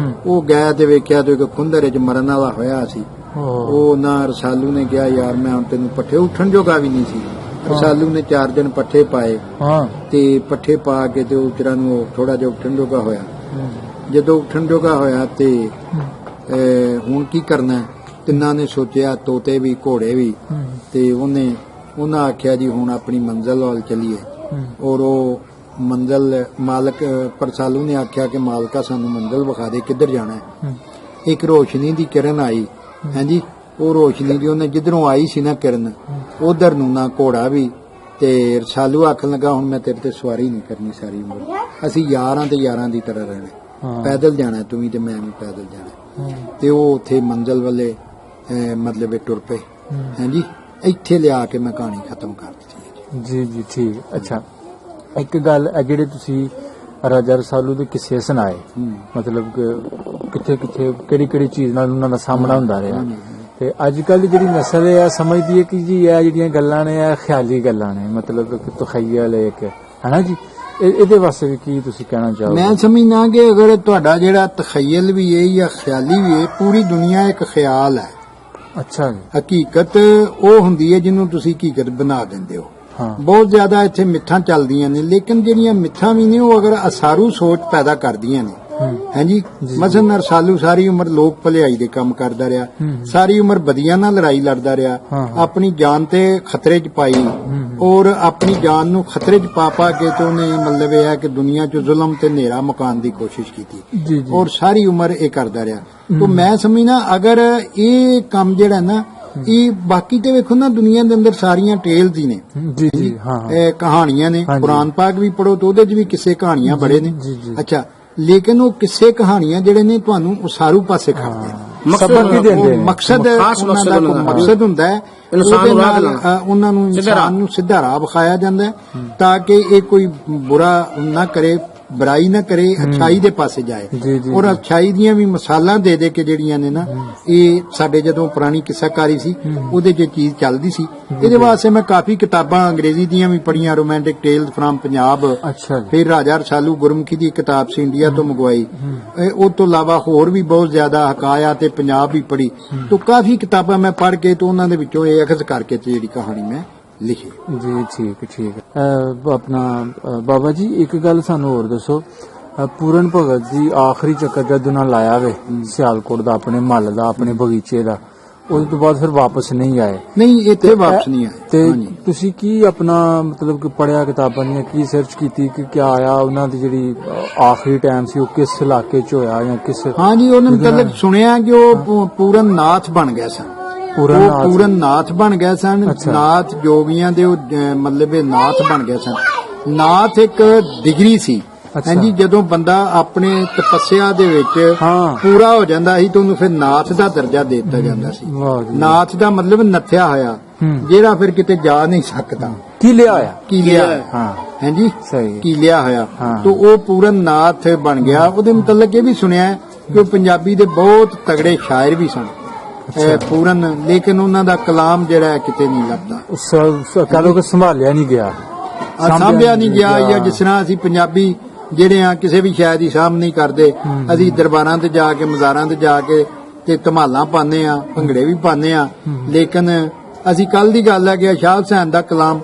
ਉਹ ਗਿਆ ਤੇ ਵੇਖਿਆ ਤੇ ਇੱਕ ਖੁੰਦਰ 'ਚ ਮਰਨ ਵਾਲਾ ਹੋਇਆ ਸੀ। ਉਹ ਨਾ ਰਸਾਲੂ ਨੇ ਕਿਹਾ ਯਾਰ ਮੈਂ ਹੁਣ ਤੈਨੂੰ ਪੱਠੇ ਉੱਠਣ ਜੋਗਾ ਵੀ ਨਹੀਂ ਸੀ। ਰਸਾਲੂ ਨੇ 4 ਦਿਨ ਪੱਠੇ ਪਾਏ ਤੇ ਪੱਠੇ ਪਾ ਕੇ ਤੇ ਉਤਰਾਂ ਨੂੰ ਥੋੜਾ ਜਿਹਾ ਉੱਠਣ ਜੋਗਾ ਹੋਇਆ। ਜਦੋਂ ਉੱਠਣ ਜੋਗਾ ਹੋਇਆ ਤੇ ਹੁਣ ਕੀ ਕਰਨਾ, ਤਿੰਨਾਂ ਨੇ ਸੋਚਿਆ, ਤੋਤੇ ਵੀ ਘੋੜੇ ਵੀ, ਤੇ ਉਹਨਾਂ ਆਖਿਆ ਜੀ ਹੁਣ ਆਪਣੀ ਮੰਜ਼ਿਲ ਵੱਲ ਚੱਲੀਏ। ਔਰ ਉਹ ਮੰਜ਼ਿਲ ਮਾਲਕ ਰਸਾਲੂ ਨੇ ਆਖਿਆ ਕਿ ਮਾਲਕਾ ਸਾਨੂੰ ਮੰਜ਼ਿਲ ਵਿਖਾ ਦੇ, ਕਿੱਧਰ ਜਾਣਾ ਹੈ। ਇੱਕ ਰੋਸ਼ਨੀ ਦੀ ਕਿਰਨ ਆਈ, ਹਾਂਜੀ, ਉਹ ਰੋਸ਼ਨੀ ਦੀ ਉਹਨੇ ਜਿੱਧਰੋਂ ਆਈ ਸੀ ਨਾ ਕਿਰਨ, ਉਧਰ ਨੂੰ ਨਾ ਘੋੜਾ ਵੀ। ਤੇ ਰਸਾਲੂ ਆਖਣ ਲੱਗਾ ਹੁਣ ਮੈਂ ਤੇਰੇ ਤੇ ਸਵਾਰੀ ਨਹੀਂ ਕਰਨੀ ਸਾਰੀ ਉਮਰ, ਅਸੀਂ ਯਾਰਾਂ ਤੇ ਯਾਰਾਂ ਦੀ ਤਰ੍ਹਾਂ ਰਹਿਣਾ, ਪੈਦਲ ਜਾਣਾ ਤੂੰ ਵੀ ਤੇ ਮੈਂ ਵੀ ਪੈਦਲ ਜਾਣਾ। ਤੇ ਉਹ ਉੱਥੇ ਮੰਜ਼ਿਲ ਵਾਲੇ ਮਤਲਬ ਟੁਰ ਪਏ। ਹਾਂਜੀ, ਇੱਥੇ ਲਿਆ ਕੇ ਮੈਂ ਕਹਾਣੀ ਖਤਮ ਕਰ ਦਿੱਤੀ। ਜੀ ਜੀ ਠੀਕ। ਅੱਛਾ, ਇੱਕ ਗੱਲ ਜਿਹੜੇ ਤੁਸੀਂ ਰਾਜਾ ਰਸਾਲੂ ਦੇ ਕਿੱਸੇ ਸੁਣਾਏ, ਮਤਲਬ ਕਿੱਥੇ ਕਿੱਥੇ ਕਿਹੜੀ ਕਿਹੜੀ ਚੀਜ਼ ਨਾਲ ਉਹਨਾਂ ਦਾ ਸਾਹਮਣਾ ਹੁੰਦਾ ਰਿਹਾ, ਤੇ ਅੱਜ ਕੱਲ ਦੀ ਜਿਹੜੀ ਨਸਲ ਹੈ ਸਮਝਦੀ ਹੈ ਕਿ ਜੀ ਇਹ ਜਿਹੜੀਆਂ ਗੱਲਾਂ ਨੇ ਇਹ ਖਿਆਲੀ ਗੱਲਾਂ ਨੇ, ਮਤਲਬ ਤਖਯਲ ਇੱਕ ਹੈ ਨਾ ਜੀ। ਇਹਦੇ ਵਾਸਤੇ ਵੀ ਕੀ ਤੁਸੀਂ ਕਹਿਣਾ ਚਾਹੋਗੇ? ਮੈਂ ਸਮਝਣਾ ਕਿ ਅਗਰ ਤੁਹਾਡਾ ਜਿਹੜਾ ਤਖਯਲ ਵੀ ਹੈ ਜਾਂ ਖਿਆਲੀ ਵੀ ਹੈ, ਪੂਰੀ ਦੁਨੀਆ ਇੱਕ ਖਿਆਲ ਹੈ। ਅੱਛਾ ਜੀ। ਹਕੀਕਤ ਉਹ ਹੁੰਦੀ ਹੈ ਜਿਹਨੂੰ ਤੁਸੀਂ ਹਕੀਕਤ ਬਣਾ ਦਿੰਦੇ ਹੋ। ਬਹੁਤ ਜ਼ਿਆਦਾ ਇੱਥੇ ਮਿੱਥਾਂ ਚੱਲਦੀਆਂ ਨੇ, ਲੇਕਿਨ ਜਿਹੜੀਆਂ ਮਿੱਥਾਂ ਵੀ ਨੇ ਉਹ ਅਗਰ ਅਸਾਰੂ ਸੋਚ ਪੈਦਾ ਕਰਦੀਆਂ ਨੇ। ਹਾਂਜੀ, ਮਸਲਨ ਰਸਾਲੂ ਸਾਰੀ ਉਮਰ ਲੋਕ ਭਲਾਈ ਦੇ ਕੰਮ ਕਰਦਾ ਰਿਹਾ, ਸਾਰੀ ਉਮਰ ਬਦੀਆਂ ਨਾਲ ਲੜਾਈ ਲੜਦਾ ਰਿਹਾ, ਆਪਣੀ ਜਾਨ ਤੇ ਖਤਰੇ 'ਚ ਪਾਈ, ਔਰ ਆਪਣੀ ਜਾਨ ਨੂੰ ਖਤਰੇ 'ਚ ਪਾ ਕੇ ਤੇ ਉਹਨੇ ਮਤਲਬ ਇਹ ਹੈ ਕਿ ਦੁਨੀਆ 'ਚ ਜ਼ੁਲਮ ਤੇ ਹਨੇਰਾ ਮਕਾਨ ਦੀ ਕੋਸ਼ਿਸ਼ ਕੀਤੀ, ਔਰ ਸਾਰੀ ਉਮਰ ਇਹ ਕਰਦਾ ਰਿਹਾ। तो मैं समझना अगर ये काम जेड़ा ना ये बाकी ते वेखो ना दुनिया दे अंदर सारियां टेल्स ही ने जी जी हाँ कहानियां ने कुरान पाक भी पढ़ो तो ओदे च भी किस्से कहानियां बड़े ने अच्छा लेकिन वो किस्से कहानियां जेड़े ने तुहानू उसारू पासे खड़दे मकसद मकसद हुंदा है उन्हां नू इंसान नू सीधा राह विखाया जांदा है ताकि ये कोई बुरा ना करे बुराई ना करे अच्छाई दे पासे जाए और अच्छाई दियां भी मिसालां दे दे के जेड़ियां ने ना ये साडे जदों पुरानी किस्साकारी सी ओदे च चीज चलदी सी इहदे वास्ते मैं काफी किताबां अंग्रेजी दियां भी पढ़ियां रोमांटिक टेल्स फ्रॉम पंजाब फिर राजा रसालू गुरमुखी दी किताब सी इंडिया तो मंगवाई उस तो इलावा होर भी बहुत ज्यादा हकाया ते पंजाब भी पढ़ी तो काफी किताबां मैं पढ़ के तो उन्हां दे विचों इह अखज़ करके जेहड़ी कहानी मैं लिखी जी ठीक अपना बाबा जी एक गल सानू होर दसो पूरन भगत जी आखिरी चक्कर जद उन्हां लाया वे सियालकोट दा अपने महल दा अपने बगीचे दा उस तो बाद फिर वापस नहीं आए नहीं इत्थे वापस नहीं आए ते तुसी की अपना मतलब कि पढ़िया किताबां दी की सर्च कीती कि क्या आया उन्हां दी जेहड़ी आखिरी टाइम सी ओ किस इलाके च होया या किस हां जी उन्होंने मतलब सुनिया कि वो पूरन नाथ बन गया सन पूरन नाथ बन गए सन नाथ जोगियां दे मतलब नाथ बन गए सन नाथ एक डिग्री सी हां जी जदों बंदा अपने तपस्या दे विच पूरा हो जांदा सी तो उन्हें फिर नाथ दा दर्जा दे दिता जांदा सी नाथ दा मतलब नथया होया जेड़ा फिर किते जा नहीं सकदा की लिया हां हां जी की लिया होया तो वो पूरन नाथ बन गया ओदे मतलब ये भी सुनिया कि वो पंजाबी दे बहुत तगड़े शायर भी सन पूरन लेकिन उन्हां दा कलाम जेड़ा किते नहीं लभदा कह लो संभालिया नहीं गया सामभ्या नहीं गया या जिस तरह असीं पंजाबी ਜਿਹੜੇ ਆ ਕਿਸੇ ਵੀ ਸ਼ਾਇਦ ਦੀ ਸਾਹਮ ਨਹੀਂ ਕਰਦੇ ਅਸੀਂ ਦਰਬਾਰਾਂ ਤੇ ਜਾ ਕੇ ਮਜ਼ਾਰਾਂ ਤੇ ਜਾ ਕੇ ਤੇ ਧਮਾਲਾਂ ਪਾਉਂਦੇ ਆ ਭੰਗੜੇ ਵੀ ਪਾਉਂਦੇ ਆ ਲੇਕਿਨ ਅਸੀਂ ਕੱਲ ਦੀ ਗੱਲ ਹੈ ਕਿ ਸ਼ਾਹ ਹੁਸੈਨ ਦਾ ਕਲਾਮ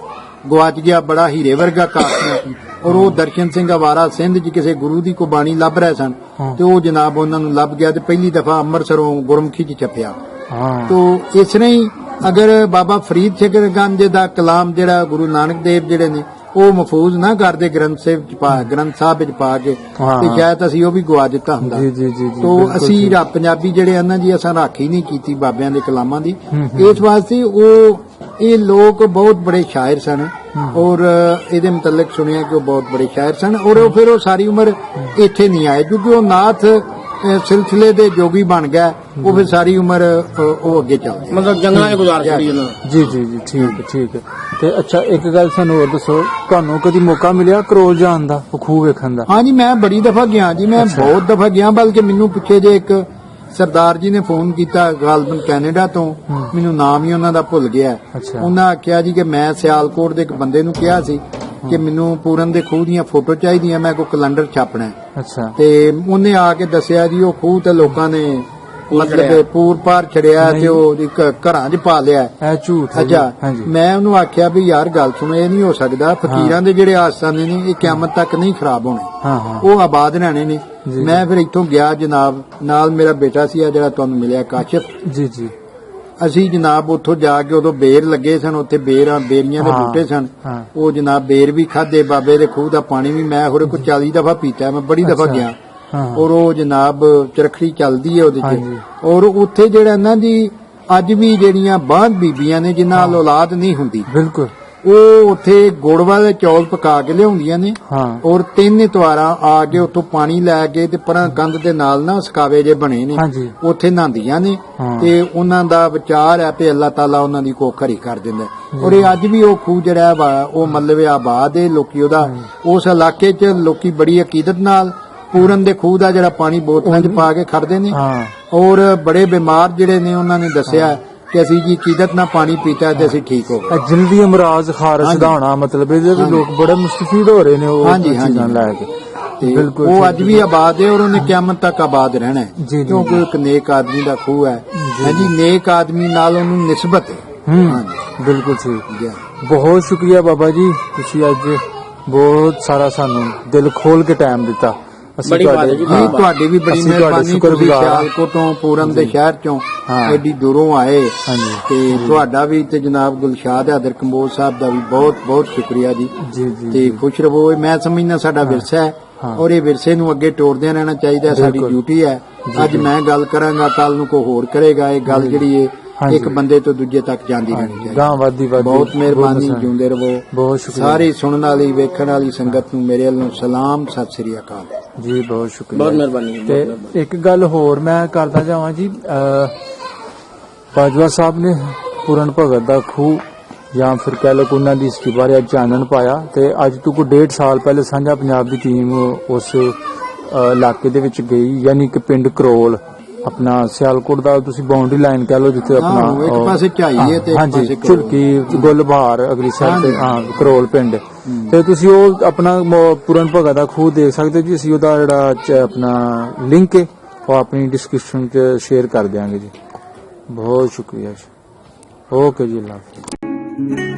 ਗਵਾਚ ਗਿਆ ਬੜਾ ਹੀਰੇ ਵਰਗਾ ਕਾਫੀ ਔਰ ਉਹ ਦਰਸ਼ਨ ਸਿੰਘ ਅਵਾਰਾ ਸਿੰਧ ਚ ਕਿਸੇ ਗੁਰੂ ਦੀ ਕੋ ਬਾਣੀ ਲੱਭ ਰਹੇ ਸਨ ਤੇ ਉਹ ਜਨਾਬ ਉਹਨਾਂ ਨੂੰ ਲੱਭ ਗਿਆ ਤੇ ਪਹਿਲੀ ਦਫਾ ਅੰਮ੍ਰਿਤਸਰੋਂ ਗੁਰਮੁਖੀ ਚ ਛਪਿਆ तो इस तरह ही अगर बाबा फरीद शकरगंज दा कलाम जेड़ा गुरु नानक देव जेड़े ने ਉਹ ਮਹਿਫੂਜ਼ ਨਾ ਕਰਦੇ ਗ੍ਰੰਥ ਸਾਹਿਬ ਵਿੱਚ ਪਾ ਕੇ ਹਾਂ। ਤੇ ਸ਼ਾਇਦ ਅਸੀਂ ਉਹ ਵੀ ਗਵਾ ਦਿੱਤਾ ਹੁੰਦਾ। ਜੀ ਜੀ ਜੀ ਜੀ ਤੋ ਬਿਲਕੁਲ ਅਸੀਂ ਜੀ। ਪੰਜਾਬੀ ਜਿਹੜੇ ਆ ਨਾ ਜੀ ਅਸਾਂ ਰਾਖੀ ਨਹੀਂ ਕੀਤੀ ਬਾਬਿਆਂ ਦੇ ਕਲਾਮਾਂ ਦੀ। ਹੂੰ। ਇਸ ਵਾਸਤੇ ਇਹ ਲੋਕ ਬਹੁਤ ਬੜੇ ਸ਼ਾਇਰ ਸਨ ਔਰ ਇਹਦੇ ਮੁਤਲਕ ਸੁਣਿਆ ਕਿ ਉਹ ਬਹੁਤ ਬੜੇ ਸ਼ਾਇਰ ਸਨ ਔਰ ਉਹ ਫਿਰ ਉਹ ਸਾਰੀ ਉਮਰ ਇੱਥੇ ਨਹੀਂ ਆਏ ਕਿਉਂਕਿ ਉਹ ਨਾਥ ਸਿਲਸਿਲੇ ਦੇ ਜੋਗੀ ਬਣ ਗਿਆ। ਉਹ ਫਿਰ ਸਾਰੀ ਉਮਰ ਉਹ ਅੱਗੇ ਚੱਲ ਗਿਆ, ਮਤਲਬ ਜੰਗਲਾਂ 'ਚ ਗੁਜ਼ਾਰ ਛੱਡੀ ਉਹਨਾਂ। ਜੀ ਜੀ ਜੀ ਠੀਕ ਹੈ ਤੇ ਅੱਛਾ ਇੱਕ ਗੱਲ ਸਾਨੂੰ ਹੋਰ ਦੱਸੋ, ਤੁਹਾਨੂੰ ਕਦੀ ਮੌਕਾ ਮਿਲਿਆ ਕਰੋਲ ਜਾਣ ਦਾ, ਉਹ ਖੂਹ ਵੇਖਣ ਦਾ? ਹਾਂਜੀ ਮੈਂ ਬੜੀ ਦਫਾ ਗਿਆ ਜੀ, ਮੈਂ ਬਹੁਤ ਦਫਾ ਗਿਆ, ਬਲਕਿ ਮੈਨੂੰ ਪਿੱਛੇ ਜੇ ਇੱਕ ਸਰਦਾਰ ਜੀ ਨੇ ਫੋਨ ਕੀਤਾ ਗਾਲਬਨ ਕੈਨੇਡਾ ਤੋਂ, ਮੈਨੂੰ ਨਾਮ ਹੀ ਉਹਨਾਂ ਦਾ ਭੁੱਲ ਗਿਆ। ਅੱਛਾ। ਉਹਨਾਂ ਆਖਿਆ ਜੀ ਕਿ ਮੈਂ ਸਿਆਲਕੋਟ ਦੇ ਇੱਕ ਬੰਦੇ ਨੂੰ ਕਿਹਾ ਸੀ ਕਿ ਮੈਨੂੰ ਪੂਰਨ ਦੇ ਖੂਹ ਦੀਆਂ ਫੋਟੋ ਚਾਹੀਦੀਆਂ, ਮੈਂ ਕੋਈ ਕੈਲੰਡਰ ਛਾਪਣਾ ਹੈ। ਅੱਛਾ। ਤੇ ਉਹਨੇ ਆ ਕੇ ਦੱਸਿਆ ਜੀ ਉਹ ਖੂਹ ਤੇ ਲੋਕਾਂ ਨੇ ਮਤਲਬ ਪੂਰ ਪਾਰ ਛੜਿਆ ਤੇ ਉਹ ਇੱਕ ਘਰਾਂ 'ਚ ਪਾ ਲਿਆ। ਇਹ ਝੂਠ ਹੈ ਜੀ। ਅੱਛਾ, ਹਾਂਜੀ। ਮੈਂ ਉਹਨੂੰ ਆਖਿਆ ਵੀ ਯਾਰ ਗੱਲ ਸੁਣੋ, ਇਹ ਨਹੀਂ ਹੋ ਸਕਦਾ, ਫਕੀਰਾਂ ਦੇ ਜਿਹੜੇ ਆਸਤਾਨੇ ਨੇ ਇਹ ਕਿਆਮਤ ਤੱਕ ਨਹੀਂ ਖਰਾਬ ਹੋਣੇ, ਹਾਂ ਹਾਂ ਉਹ ਆਬਾਦ ਰਹਿਣੇ ਨੇ। ਜੀ। ਮੈਂ ਫਿਰ ਇੱਥੋਂ ਗਿਆ ਜਨਾਬ, ਨਾਲ ਮੇਰਾ ਬੇਟਾ ਸੀ ਆ ਜਿਹੜਾ ਤੁਹਾਨੂੰ ਮਿਲਿਆ ਕਾਸ਼ਿਫ। ਜੀ ਜੀ ਅਸੀਂ ਜਨਾਬ ਉੱਥੋਂ ਜਾ ਕੇ ਉਦੋਂ ਬੇਰ ਲੱਗੇ ਸਨ, ਉੱਥੇ ਬੇਰੀਆਂ ਦੇ ਹਾਂ। ਬੂਟੇ ਸਨ। ਹਾਂ। ਉਹ ਜਨਾਬ ਬੇਰ ਵੀ ਖਾਦੇ, ਬਾਬੇ ਦੇ ਖੂਹ ਦਾ ਪਾਣੀ ਵੀ ਮੈਂ ਹੋਰ ਕੋਈ 40 ਦਫਾ ਪੀਤਾ, ਮੈਂ ਬੜੀ ਦਫਾ ਅੱਛਾ। ਗਿਆ। ਹਾਂ। ਔਰ ਉਹ ਜਨਾਬ ਚਰਖੜੀ ਚੱਲਦੀ ਹੈ ਉਹਦੇ 'ਚ। ਹਾਂਜੀ। ਔਰ ਉੱਥੇ ਜਿਹੜਾ ਨਾ ਜੀ ਅੱਜ ਵੀ ਜਿਹੜੀਆਂ ਬਾਂਝ ਬੀਬੀਆਂ ਨੇ ਜਿਨ੍ਹਾਂ ਨਾਲ ਔਲਾਦ ਨਹੀਂ ਹੁੰਦੀ, ਬਿਲਕੁਲ। ਉਹ ਉੱਥੇ ਗੁੜ ਵਾਲੇ ਚੌਲ ਪਕਾ ਕੇ ਲਿਆਉਂਦੀਆਂ ਨੇ ਹਾਂ। ਔਰ 3 ਇਤਵਾਰਾਂ ਆ ਕੇ ਉੱਥੋਂ ਪਾਣੀ ਲੈ ਕੇ ਤੇ ਪਰਾਂ ਕੰਧ ਦੇ ਨਾਲ ਨਾ ਸਕਾਵੇ ਜੇ ਬਣੇ ਨੇ, ਹਾਂਜੀ। ਉੱਥੇ ਨਹਾਉਂਦੀਆਂ ਨੇ ਹਾਂ। ਤੇ ਉਹਨਾਂ ਦਾ ਵਿਚਾਰ ਹੈ ਕਿ ਅੱਲਾਹ ਤਾਲਾ ਉਹਨਾਂ ਦੀ ਕੋਖ ਹਰੀ ਕਰ ਦਿੰਦਾ। ਔਰ ਇਹ ਅੱਜ ਵੀ ਉਹ ਖੂਹ ਜਿਹੜਾ ਵਾ ਉਹ ਮਤਲਬ ਆਬਾਦ ਹੈ, ਲੋਕੀ ਉਹਦਾ ਉਸ ਇਲਾਕੇ 'ਚ ਲੋਕੀ ਬੜੀ ਅਕੀਦਤ ਨਾਲ ਪੂਰਨ ਦੇ ਖੂਹ ਦਾ ਜਿਹੜਾ ਪਾਣੀ ਬੋਤਲਾਂ 'ਚ ਪਾ ਕੇ ਖੜਦੇ ਨੇ। ਹਾਂ। ਔਰ ਬੜੇ ਬਿਮਾਰ ਜਿਹੜੇ ਨੇ ਉਹਨਾਂ ਨੇ ਦੱਸਿਆ ਕਿ ਅਸੀਂ ਜੀ ਅਕੀਦਤ ਨਾਲ ਪਾਣੀ ਪੀਤਾ ਤੇ ਅਸੀਂ ਠੀਕ ਹੋ ਗਏ। ਇਹ ਜਲਦੀ ਅਮਰਾਜ਼ ਖਾਰਸ਼ ਹਾਂਜੀ। ਦਾ ਹੋਣਾ, ਮਤਲਬ ਇਹਦੇ ਵੀ ਹਾਂਜੀ। ਲੋਕ ਬੜੇ ਮੁਸਤਫੀਦ ਹੋ ਰਹੇ ਨੇ ਉਹ ਹਾਂਜੀ, ਚੀਜ਼ਾਂ ਹਾਂਜੀ। ਲੈ ਕੇ। ਤੇ ਬਿਲਕੁਲ ਉਹ ਠੀਕ ਅੱਜ ਵੀ ਆਬਾਦ ਹੈ ਔਰ ਉਹਨੇ ਕਿਆਮਤ ਤੱਕ ਆਬਾਦ ਰਹਿਣਾ ਹੈ, ਜੀ, ਜੀ, ਕਿਉਂਕਿ ਜੀ। ਇੱਕ ਨੇਕ ਆਦਮੀ ਦਾ ਖੂਹ ਹੈ। ਹਾਂਜੀ, ਨੇਕ ਆਦਮੀ ਨਾਲ ਉਹਨੂੰ ਨਿਸਬਤ ਹੈ। ਹਾਂਜੀ, ਬਿਲਕੁਲ ਠੀਕ। ਜੀ। ਬਹੁਤ ਸ਼ੁਕਰੀਆ ਬਾਬਾ ਜੀ, ਤੁਸੀਂ ਅੱਜ ਬਹੁਤ ਸਾਰਾ ਸਾਨੂੰ ਦਿਲ ਖੋਲ ਕੇ ਟਾਈਮ ਦਿੱਤਾ। ਅਸੀਂ ਬੜੀ ਬਾਤ ਹੈ ਜੀ, ਨਹੀਂ, ਤੁਹਾਡੀ ਵੀ ਬੜੀ ਅਸੀਂ ਤੁਹਾਡੇ ਮਿਹਰਬਾਨੀ, ਤੁਸੀਂ ਸ਼ੁਕਰਗੁਜ਼ਾਰ ਹਾਂ। ਸਿਆਲਕੋਟੋਂ ਪੂਰਨ ਦੇ ਸ਼ਹਿਰ ਚੋਂ ਹਾਂ। ਐਡੀ ਦੂਰੋਂ ਆਏ। ਹਾਂਜੀ। ਤੇ ਤੁਹਾਡਾ ਵੀ ਤੇ ਜਨਾਬ ਗੁਲਸ਼ਾਦ ਹਾਦਰ ਕੰਬੋਜ ਸਾਹਿਬ ਦਾ ਵੀ ਬਹੁਤ ਬਹੁਤ ਸ਼ੁਕਰੀਆ ਜੀ। ਜੀ ਜੀ ਤੇ ਖੁਸ਼ ਰਹੋ। ਮੈਂ ਸਮਝਦਾ ਸਾਡਾ ਵਿਰਸਾ ਹੈ ਹਾਂ। ਔਰ ਇਹ ਵਿਰਸੇ ਨੂੰ ਅੱਗੇ ਤੋਰਦਿਆਂ ਰਹਿਣਾ ਚਾਹੀਦਾ, ਸਾਡੀ ਬਿਲਕੁਲ। ਡਿਊਟੀ ਹੈ। ਅੱਜ ਮੈਂ ਗੱਲ ਕਰਾਂਗਾ, ਕੱਲ ਨੂੰ ਕੋਈ ਹੋਰ ਕਰੇਗਾ। ਇਹ ਗੱਲ ਜਿਹੜੀ ਹੈ ਹਾਂਜੀ। ਇੱਕ ਬੰਦੇ ਤੋਂ ਦੂਜੇ ਤੱਕ ਜਾਂਦੀ ਰਹਿਣੀ ਚਾਹੀਦੀ। ਗਾਂ ਵਾਦੀ ਬਹੁਤ ਮਿਹਰਬਾਨੀ, ਜਿਉਂਦੇ ਰਹੋ। ਬਹੁਤ ਸ਼ੁਕਰੀਆ ਸਾਰੀ ਸੁਣਨ ਵਾਲੀ ਵੇਖਣ ਵਾਲੀ ਸੰਗਤ ਨੂੰ ਮੇਰੇ ਵੱਲੋਂ ਸਲਾਮ, ਸਤਿ ਸ੍ਰੀ ਅਕਾਲ ਜੀ। ਬਹੁਤ ਸ਼ੁਕਰੀਆ, ਬਹੁਤ ਮਿਹਰਬਾਨੀ ਜੀ, ਬਹੁਤ ਤੇ ਮਿਹਰਬਾਨੀ। ਇੱਕ ਗੱਲ ਹੋਰ ਮੈਂ ਕਰਦਾ ਜਾਵਾਂ ਜੀ, ਬਾਜਵਾ ਸਾਹਿਬ ਨੇ ਪੂਰਨ ਭਗਤ ਦਾ ਖੂਹ ਜਾਂ ਫਿਰ ਕਹਿ ਲਓ ਉਹਨਾਂ ਦੀ ਹਿਸਟਰੀ ਬਾਰੇ ਅੱਜ ਚਾਨਣ ਪਾਇਆ। ਤੇ ਅੱਜ ਤੋਂ ਕੋਈ 1.5 ਸਾਲ ਪਹਿਲੇ ਸਾਂਝਾ ਪੰਜਾਬ ਦੀ ਟੀਮ ਉਸ ਇਲਾਕੇ ਦੇ ਵਿੱਚ ਗਈ, ਯਾਨੀ ਕਿ ਪਿੰਡ ਕਰੋਲ, ਆਪਣਾ ਸਿਆਲਕੋਟ ਦਾ ਤੁਸੀਂ ਬਾਉਂਡਰੀ ਲਾਈਨ ਕਹਿ ਲਓ, ਜਿੱਥੇ ਹਾਂ, ਆਪਣਾ ਇੱਕ ਪਾਸੇ ਝਾਈ ਹੈ ਤੇ ਇੱਕ ਹਾਂਜੀ ਪਾਸੇ ਕਰੋਲ। ਝੁਲਕੀ ਗੁਲਬਹਾਰ ਅਗਲੀ ਸਾਈਡ ਤੇ, ਹਾਂਜੀ। ਹਾਂ ਕਰੋਲ ਪਿੰਡ। ਤੇ ਤੁਸੀਂ ਉਹ ਆਪਣਾ ਪੂਰਨ ਭਗਤ ਦਾ ਖੂਹ ਦੇਖ ਸਕਦੇ ਹੋ ਜੀ। ਅਸੀਂ ਉਹਦਾ ਜਿਹੜਾ ਆਪਣਾ ਲਿੰਕ ਹੈ ਉਹ ਆਪਣੀ ਡਿਸਕ੍ਰਿਪਸ਼ਨ 'ਚ ਸ਼ੇਅਰ ਕਰ ਦਿਆਂਗੇ ਜੀ। ਬਹੁਤ ਸ਼ੁਕਰੀਆ ਜੀ। ਓਕੇ ਜੀ, ਅੱਲਾਹ ਹਾਫਿਜ਼।